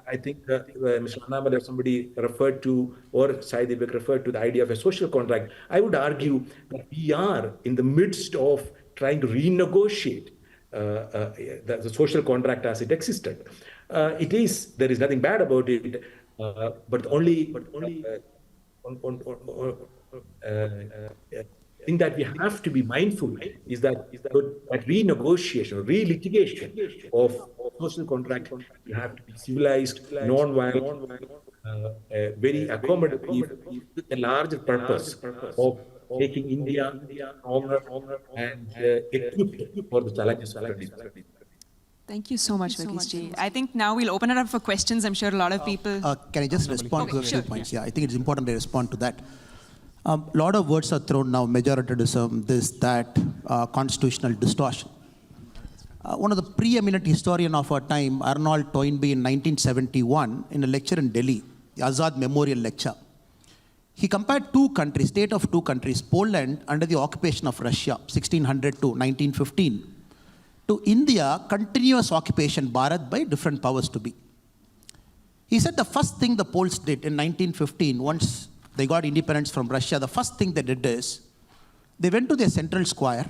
I think Mr. Annamalai or somebody referred to, or Sai Deepak referred to the idea of a social contract. I would argue that we are in the midst of trying to renegotiate the social contract as it existed. There is nothing bad about it, but only thing that we have to be mindful is that renegotiation, relitigation of social contract, you have to be civilized, non-violent, very accommodative, with a larger purpose of making India stronger and equipped for the challenges of the Thank you so much, Varghese. I think now we'll open it up for questions. I'm sure a lot of people... Can I just respond to a few points? Yeah, I think it's important to respond to that. A lot of words are thrown now, majoritarianism, this, that, constitutional distortion. One of the preeminent historian of our time, Arnold Toynbee, in 1971, in a lecture in Delhi, the Azad Memorial Lecture, he compared two countries, state of two countries, Poland under the occupation of Russia, 1600 to 1915, to India, continuous occupation, Bharat, by different powers to be. He said the first thing the Poles did in 1915, once they got independence from Russia, the first thing they did is, they went to their central square.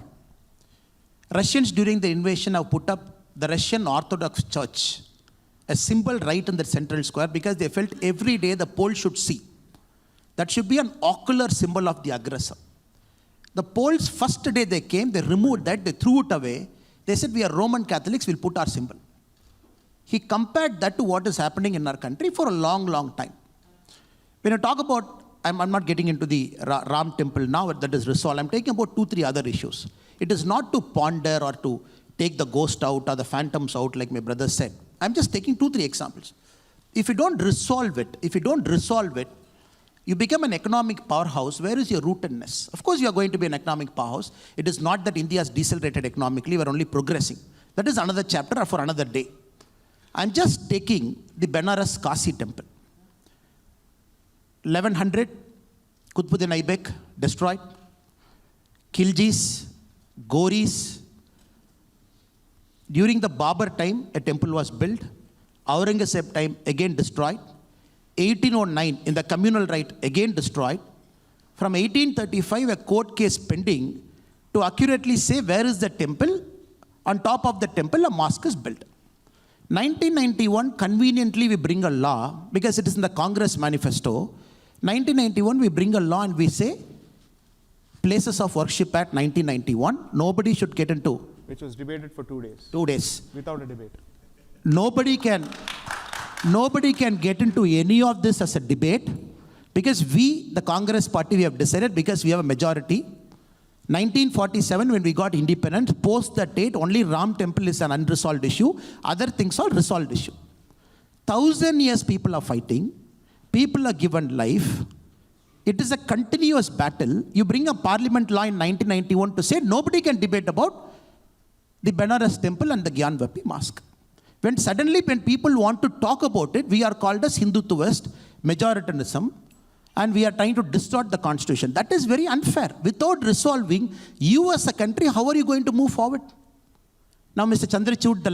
Russians during the invasion have put up the Russian Orthodox Church, a symbol right in the central square, because they felt every day the Poles should see. That should be an ocular symbol of the aggressor. The Poles, first day they came, they removed that, they threw it away. They said, we are Roman Catholics, we'll put our symbol. He compared that to what is happening in our country for a long, long time. When you talk about, I'm not getting into the Ram temple now, that is resolved. I'm taking about 2-3 other issues. It is not to ponder or to take the ghost out or the phantoms out, like my brother said. I'm just taking 2-3 examples. If you don't resolve it, you become an economic powerhouse. Where is your rootedness? Of course, you are going to be an economic powerhouse. It is not that India has decelerated economically. We're only progressing. That is another chapter for another day. I'm just taking the Benares Kasi temple. 1100, Qutbuddin Aibak destroyed. Khiljis, Goris. During the Babur time, a temple was built. Aurangzeb time, again destroyed. 1809, in the communal right, again destroyed. From 1835, a court case pending to accurately say where is the temple. On top of the temple, a mosque is built. 1991, conveniently, we bring a law, because it is in the Congress manifesto. 1991, we bring a law and we say, places of worship at 1991, nobody should get into. Which was debated for 2 days. 2 days. Without a debate. Nobody can get into any of this as a debate, because we, the Congress party, we have decided, because we have a majority. 1947, when we got independence, post that date, only Ram Temple is an unresolved issue. Other things are resolved issue. 1,000 years people are fighting. People are given life. It is a continuous battle. You bring a parliament law in 1991 to say nobody can debate about the Benares temple and the Gyanvapi mosque. When suddenly when people want to talk about it, we are called as Hindutvaist, majoritarianism, and we are trying to distort the constitution. That is very unfair. Without resolving, you as a country, how are you going to move forward? Now, Mr. Chandrachud,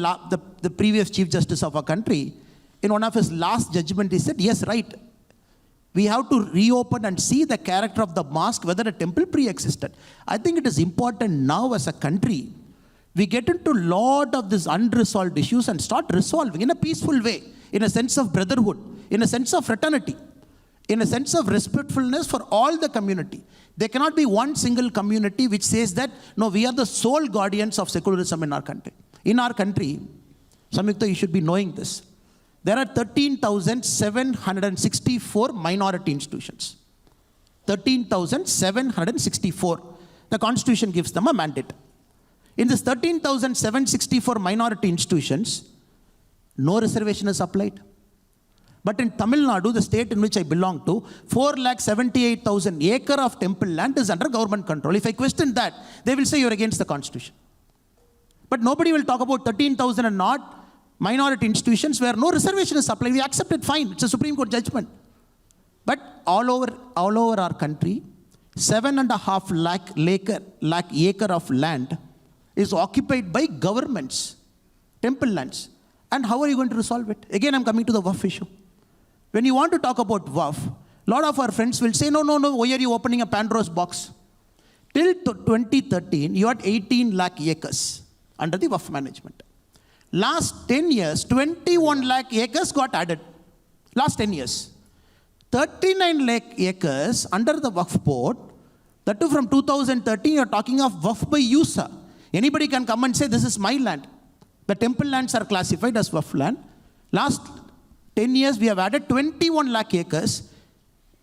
the previous Chief Justice of our country, in one of his last judgment, he said, yes, right. We have to reopen and see the character of the mosque, whether a temple pre-existed. I think it is important now as a country, we get into a lot of these unresolved issues and start resolving in a peaceful way, in a sense of brotherhood, in a sense of fraternity, in a sense of respectfulness for all the community. There cannot be one single community which says that, no, we are the sole guardians of secularism in our country. In our country, Samyukta, you should be knowing this. There are 13,764 minority institutions. 13,764. The Constitution gives them a mandate. In this 13,764 minority institutions, no reservation is applied. But in Tamil Nadu, the state in which I belong to, 478,000 acre of temple land is under government control. If I question that, they will say you're against the Constitution. But nobody will talk about 13,000 and not minority institutions where no reservation is applied. We accept it, fine. It's a Supreme Court judgment. But all over our country, 7.5 lakh acre of land is occupied by governments, temple lands. And how are you going to resolve it? Again, I'm coming to the Waqf issue. When you want to talk about Waqf, a lot of our friends will say, no, why are you opening a Pandora's box? Till 2013, you had 18 lakh acres under the Waqf management. Last 10 years, 21 lakh acres got added. Last 10 years. 39 lakh acres under the Waqf board, that too from 2013, you're talking of Waqf by user. Anybody can come and say, this is my land. The temple lands are classified as Waqf land. Last 10 years, we have added 21 lakh acres.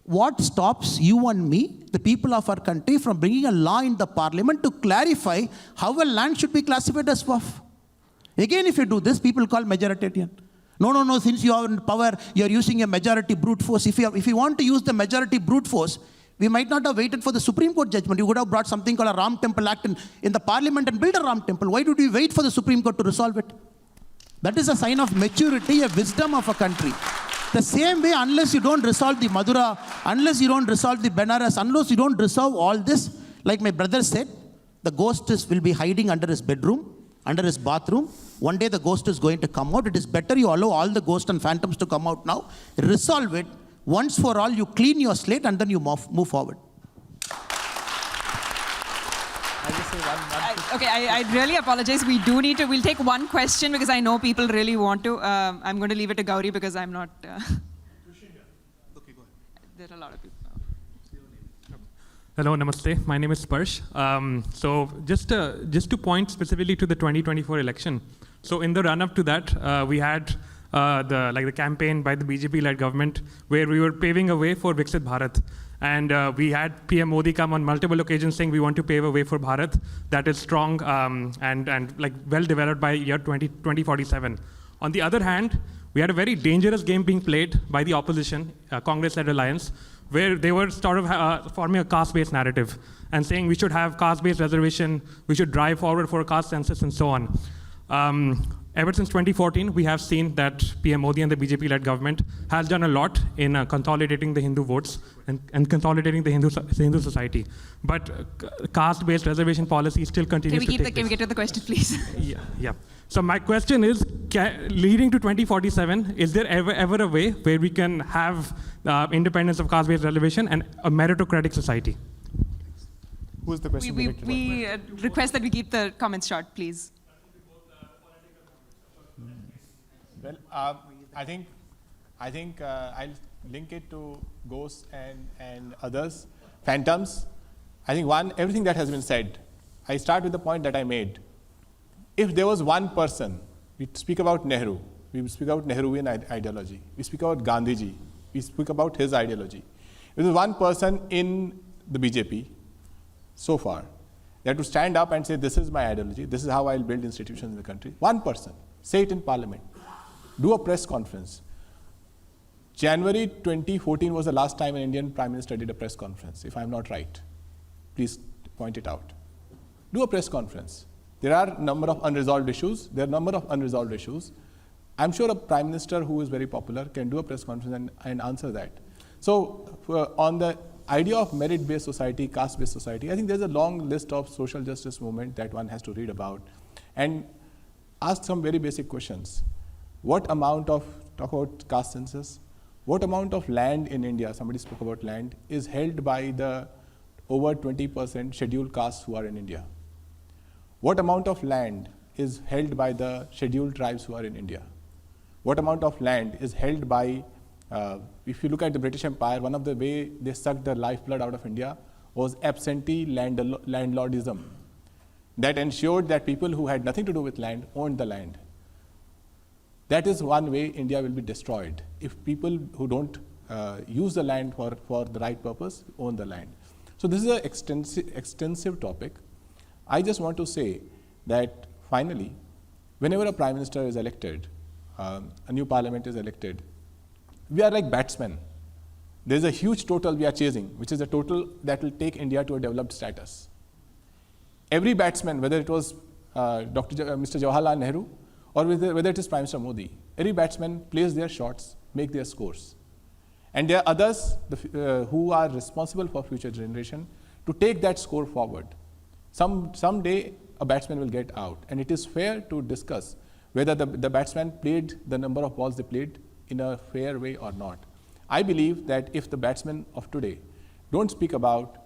What stops you and me, the people of our country, from bringing a law in the parliament to clarify how a land should be classified as Waqf? Again, if you do this, people call majoritarian. No, since you are in power, you are using a majority brute force. If you want to use the majority brute force, we might not have waited for the Supreme Court judgment. You would have brought something called a Ram Temple Act in the parliament and built a Ram Temple. Why did we wait for the Supreme Court to resolve it? That is a sign of maturity, a wisdom of a country. The same way, unless you don't resolve the Madura, unless you don't resolve the Benares, unless you don't resolve all this, like my brother said, the ghost will be hiding under his bedroom, under his bathroom. One day the ghost is going to come out. It is better you allow all the ghosts and phantoms to come out now. Resolve it. Once for all, you clean your slate and then you move forward. I really apologize. We do need to, we'll take one question because I know people really want to. I'm going to leave it to Gauri because I'm not. Okay, go ahead. There are a lot of people. Hello, namaste. My name is Sparsh. So just to point specifically to the 2024 election. So in the run-up to that, we had the campaign by the BJP-led government where we were paving a way for Viksit Bharat. And we had PM Modi come on multiple occasions saying we want to pave a way for Bharat that is strong and like well developed by year 2047. On the other hand, we had a very dangerous game being played by the opposition, Congress-led alliance, where they were sort of forming a caste-based narrative and saying we should have caste-based reservation, we should drive forward for a caste census and so on. Ever since 2014, we have seen that PM Modi and the BJP-led government has done a lot in consolidating the Hindu votes and consolidating the Hindu society. But caste-based reservation policy still continues to take place. Can we get to the question, please? Yeah. So my question is, leading to 2047, is there ever a way where we can have independence of caste-based reservation and a meritocratic society? Who is the question? We request that we keep the comments short, please. Well, I think I'll link it to ghosts and others, phantoms. I think everything that has been said, I start with the point that I made. If there was one person, we speak about Nehru, we speak about Nehruvian ideology, we speak about Gandhiji, we speak about his ideology. If there was one person in the BJP so far They have to stand up and say, this is my ideology, this is how I'll build institutions in the country. One person, say it in parliament, do a press conference. January 2014 was the last time an Indian Prime Minister did a press conference, if I'm not right. Please point it out. Do a press conference. There are a number of unresolved issues. I'm sure a Prime Minister who is very popular can do a press conference and answer that. So on the idea of merit-based society, caste-based society, I think there's a long list of social justice movement that one has to read about and ask some very basic questions. What amount of, talk about caste census, what amount of land in India, somebody spoke about land, is held by the over 20% scheduled castes who are in India? What amount of land is held by the scheduled tribes who are in India? What amount of land is held by, if you look at the British Empire, one of the way they sucked the lifeblood out of India was absentee landlordism. That ensured that people who had nothing to do with land owned the land. That is one way India will be destroyed, if people who don't use the land for the right purpose own the land. So this is an extensive topic. I just want to say that finally, whenever a Prime Minister is elected, a new parliament is elected, we are like batsmen. There is a huge total we are chasing, which is a total that will take India to a developed status. Every batsman, whether it was Mr. Jawaharlal Nehru or whether it is Prime Minister Modi, every batsman plays their shots, make their scores. And there are others who are responsible for future generation to take that score forward. Someday a batsman will get out, and it is fair to discuss whether the batsman played the number of balls they played in a fair way or not. I believe that if the batsmen of today don't speak about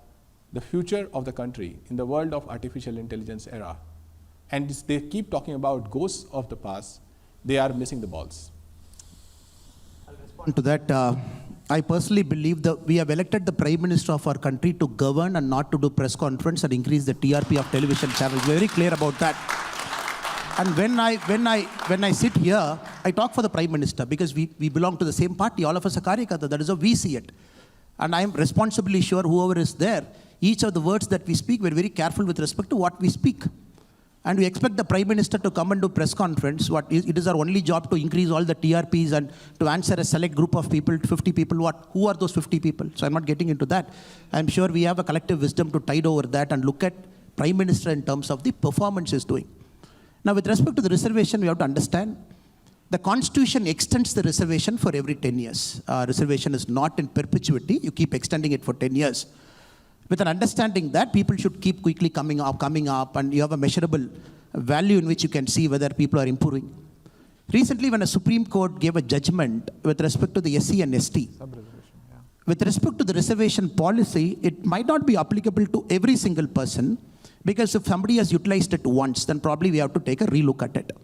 the future of the country in the world of artificial intelligence era, and they keep talking about ghosts of the past, they are missing the balls. I'll respond to that. I personally believe that we have elected the Prime Minister of our country to govern and not to do press conference and increase the TRP of television channels. We're very clear about that. And when I sit here, I talk for the Prime Minister because we belong to the same party. All of us are Karyakata. That is how we see it. And I'm responsibly sure whoever is there, each of the words that we speak, we're very careful with respect to what we speak. And we expect the Prime Minister to come and do press conference. It is our only job to increase all the TRPs and to answer a select group of people, 50 people. Who are those 50 people? So I'm not getting into that. I'm sure we have a collective wisdom to tide over that and look at Prime Minister in terms of the performance he's doing. Now, with respect to the reservation, we have to understand the Constitution extends the reservation for every 10 years. Reservation is not in perpetuity. You keep extending it for 10 years. With an understanding that people should keep quickly coming up, and you have a measurable value in which you can see whether people are improving. Recently, when a Supreme Court gave a judgment with respect to the SC and ST, with respect to the reservation policy, it might not be applicable to every single person, because if somebody has utilized it once, then probably we have to take a relook at it.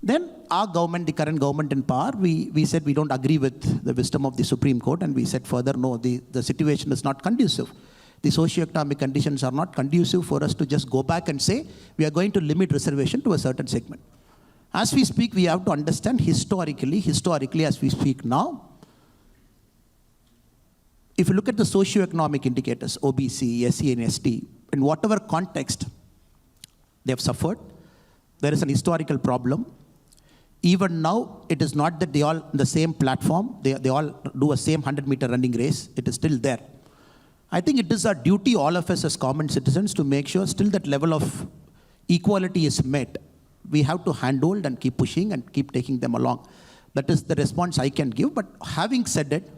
Then our government, the current government in power, we said we don't agree with the wisdom of the Supreme Court, and we said further, no, the situation is not conducive. The socio-economic conditions are not conducive for us to just go back and say we are going to limit reservation to a certain segment. As we speak, we have to understand historically as we speak now, if you look at the socio-economic indicators, OBC, SC and ST, in whatever context they have suffered, there is an historical problem. Even now, it is not that they all on the same platform, they all do a same 100-meter running race, it is still there. I think it is our duty, all of us as common citizens, to make sure still that level of equality is met. We have to handhold and keep pushing and keep taking them along. That is the response I can give. But having said it,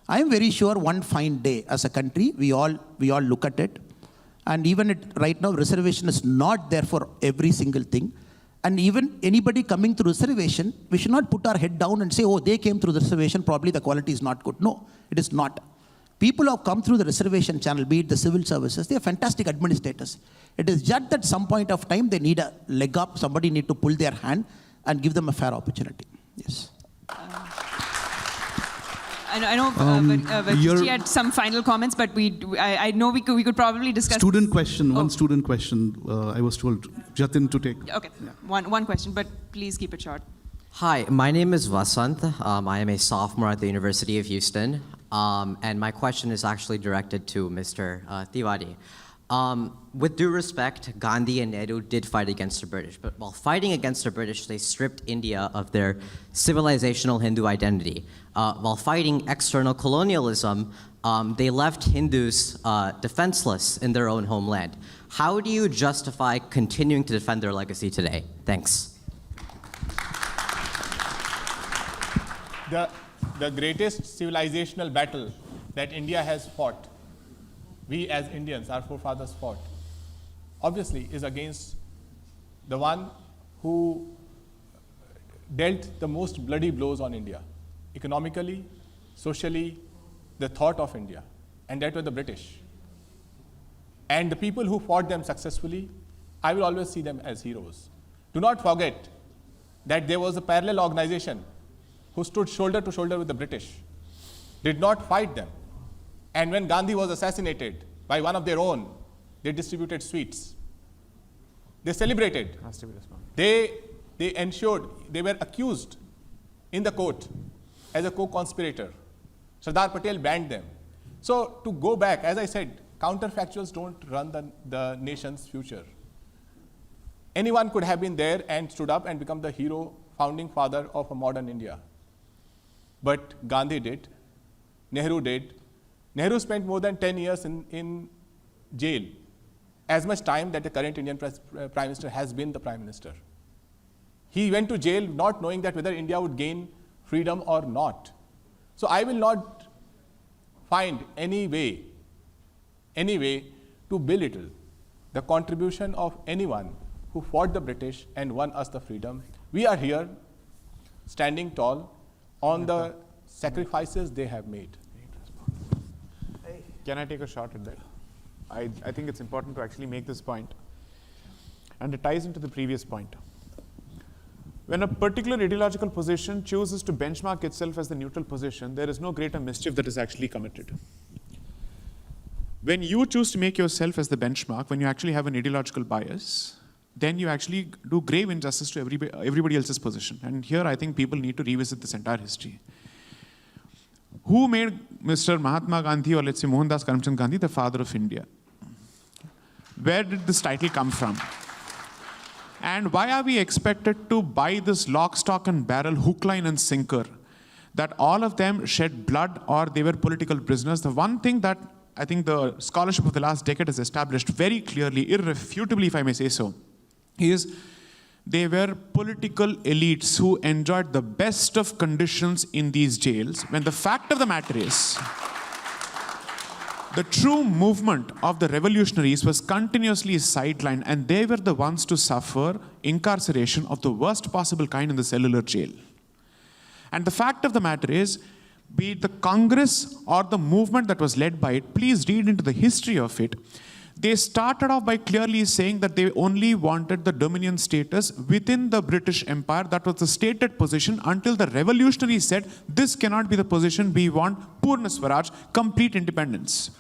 I am very sure one fine day as a country, we all look at it. And even right now, reservation is not there for every single thing. And even anybody coming through reservation, we should not put our head down and say, oh, they came through the reservation, probably the quality is not good. No, it is not. People who have come through the reservation channel, be it the civil services, they are fantastic administrators. It is just at some point of time they need a leg up, somebody need to pull their hand and give them a fair opportunity. Yes. I know Varghese had some final comments, but I know we could probably discuss. Student question, one student question. I was told Jatin to take. Okay, yeah. One question, but please keep it short. Hi, my name is Vasant. I am a sophomore at the University of Houston. And my question is actually directed to Mr. Tiwari. With due respect, Gandhi and Nehru did fight against the British, but while fighting against the British, they stripped India of their civilizational Hindu identity. While fighting external colonialism, they left Hindus defenseless in their own homeland. How do you justify continuing to defend their legacy today? Thanks. The greatest civilizational battle that India has fought, we as Indians, our forefathers fought, obviously is against the one who dealt the most bloody blows on India, economically, socially, the thought of India, and that were the British. And the people who fought them successfully, I will always see them as heroes. Do not forget that there was a parallel organization who stood shoulder to shoulder with the British, did not fight them. And when Gandhi was assassinated by one of their own, they distributed sweets. They celebrated. They ensured, they were accused in the court as a co-conspirator. Sardar Patel banned them. So to go back, as I said, counterfactuals don't run the nation's future. Anyone could have been there and stood up and become the hero, founding father of a modern India. But Gandhi did, Nehru did. Nehru spent more than 10 years in jail, as much time that the current Indian Prime Minister has been the Prime Minister. He went to jail not knowing that whether India would gain freedom or not. So I will not find any way to belittle the contribution of anyone who fought the British and won us the freedom. We are here standing tall on the sacrifices they have made. Can I take a shot at that? I think it's important to actually make this point. And it ties into the previous point. When a particular ideological position chooses to benchmark itself as the neutral position, there is no greater mischief that is actually committed. When you choose to make yourself as the benchmark, when you actually have an ideological bias, then you actually do grave injustice to everybody else's position. And here I think people need to revisit this entire history. Who made Mr. Mahatma Gandhi, or let's say Mohandas Karamchand Gandhi, the father of India? Where did this title come from? And why are we expected to buy this lock, stock and barrel, hook, line and sinker, that all of them shed blood or they were political prisoners? The one thing that I think the scholarship of the last decade has established very clearly, irrefutably if I may say so, is they were political elites who enjoyed the best of conditions in these jails, when the fact of the matter is, the true movement of the revolutionaries was continuously sidelined, and they were the ones to suffer incarceration of the worst possible kind in the cellular jail. And the fact of the matter is, be it the Congress or the movement that was led by it, please read into the history of it. They started off by clearly saying that they only wanted the dominion status within the British Empire. That was the stated position until the revolutionaries said, this cannot be the position, we want Purna Swaraj, complete independence.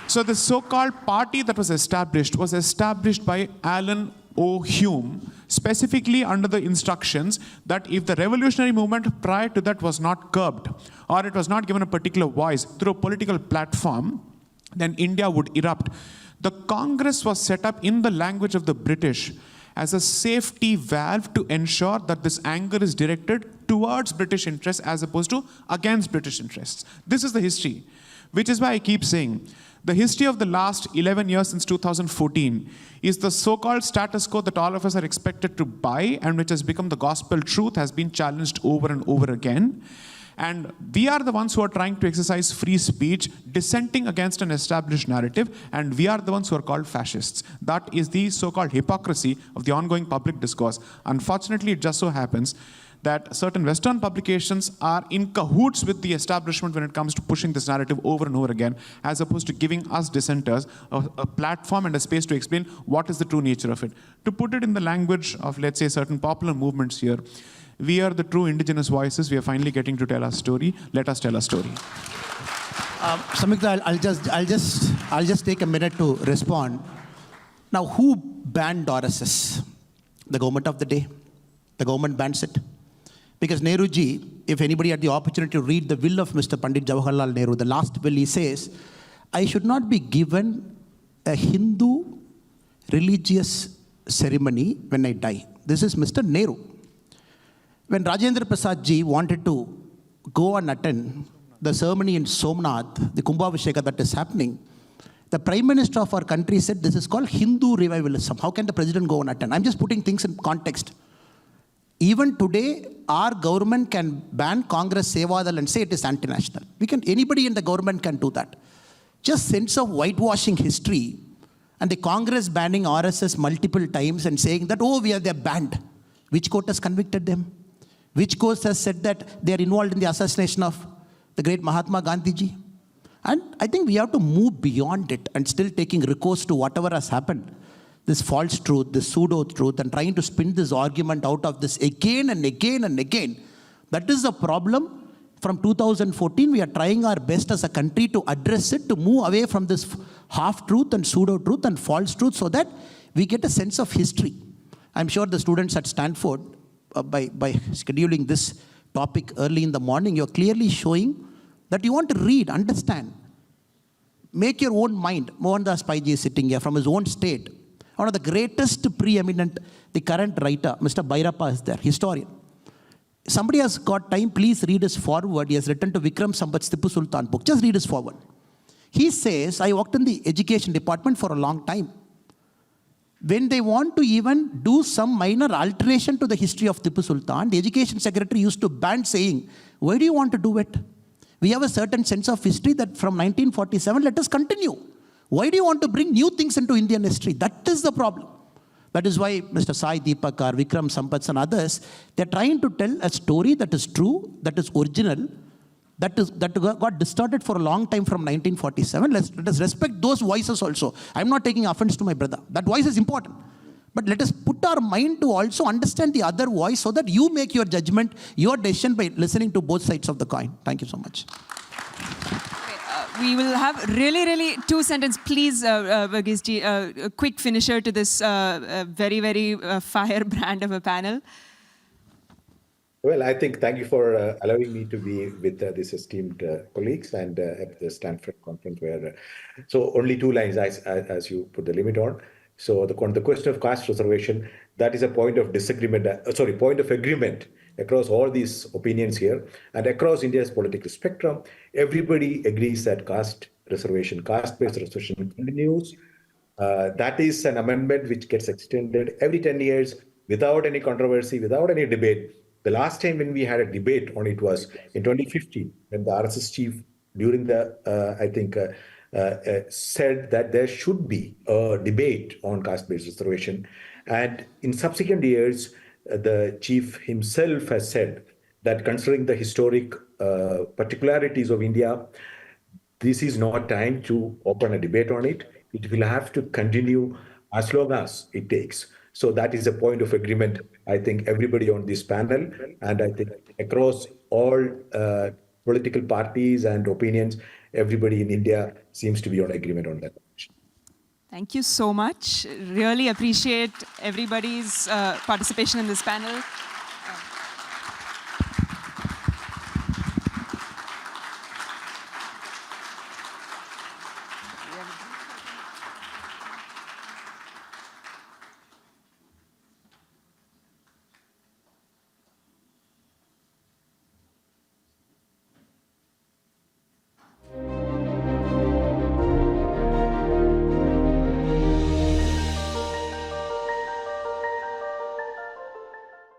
So the so-called party that was established by Alan O. Hume, specifically under the instructions that if the revolutionary movement prior to that was not curbed, or it was not given a particular voice through a political platform, then India would erupt. The Congress was set up in the language of the British as a safety valve to ensure that this anger is directed towards British interests as opposed to against British interests. This is the history, which is why I keep saying the history of the last 11 years since 2014 is the so-called status quo that all of us are expected to buy and which has become the gospel truth, has been challenged over and over again. And we are the ones who are trying to exercise free speech, dissenting against an established narrative, and we are the ones who are called fascists. That is the so-called hypocrisy of the ongoing public discourse. Unfortunately, it just so happens that certain Western publications are in cahoots with the establishment when it comes to pushing this narrative over and over again, as opposed to giving us dissenters a platform and a space to explain what is the true nature of it. To put it in the language of, let's say, certain popular movements here, we are the true indigenous voices. We are finally getting to tell our story. Let us tell our story. Samyukta, I'll just take a minute to respond. Now, who banned RSS? The government of the day. The government bans it. Because Nehruji, if anybody had the opportunity to read the will of Mr. Pandit Jawaharlal Nehru, the last will, he says, I should not be given a Hindu religious ceremony when I die. This is Mr. Nehru. When Rajendra Prasad ji wanted to go and attend the ceremony in Somnath, the Kumbhabhisheka that is happening, the Prime Minister of our country said this is called Hindu revivalism. How can the President go and attend? I'm just putting things in context. Even today, our government can ban Congress Sevadal and say it is anti-national. Anybody in the government can do that. Just sense of whitewashing history and the Congress banning RSS multiple times and saying that, oh, they're banned. Which court has convicted them? Which court has said that they are involved in the assassination of the great Mahatma Gandhi ji? And I think we have to move beyond it and still taking recourse to whatever has happened. This false truth, this pseudo-truth, and trying to spin this argument out of this again and again and again. That is the problem. From 2014, we are trying our best as a country to address it, to move away from this half-truth and pseudo-truth and false truth so that we get a sense of history. I'm sure the students at Stanford, by scheduling this topic early in the morning, you're clearly showing that you want to read, understand, make your own mind. Mohandas Paiji is sitting here from his own state. One of the greatest preeminent, the current writer, Mr. Bhairappa is there, historian. Somebody has got time, please read his foreword. He has written to Vikram Sampath's Tipu Sultan book. Just read his foreword. He says, I worked in the education department for a long time. When they want to even do some minor alteration to the history of Tipu Sultan, the education secretary used to ban saying, why do you want to do it? We have a certain sense of history that from 1947, let us continue. Why do you want to bring new things into Indian history? That is the problem. That is why Mr. Sai Deepak or Vikram Sampath and others, they're trying to tell a story that is true, that is original, that got distorted for a long time from 1947. Let us respect those voices also. I'm not taking offense to my brother. That voice is important. But let us put our mind to also understand the other voice so that you make your judgment, your decision by listening to both sides of the coin. Thank you so much. We will have really two-sentence, please, Varghese ji, a quick finisher to this very firebrand of a panel. Well, I think thank you for allowing me to be with these esteemed colleagues and at the Stanford conference where, so only 2 lines as you put the limit on. So the question of caste reservation, that is a point of disagreement, point of agreement across all these opinions here and across India's political spectrum. Everybody agrees that caste-based reservation continues. That is an amendment which gets extended every 10 years without any controversy, without any debate. The last time when we had a debate on it was in 2015 when the RSS chief during the, said that there should be a debate on caste-based reservation. And in subsequent years, the chief himself has said that considering the historic particularities of India, this is not time to open a debate on it. It will have to continue as long as it takes. So that is a point of agreement, I think, everybody on this panel, and I think across all political parties and opinions, everybody in India seems to be on agreement on that. Thank you so much. Really appreciate everybody's participation in this panel.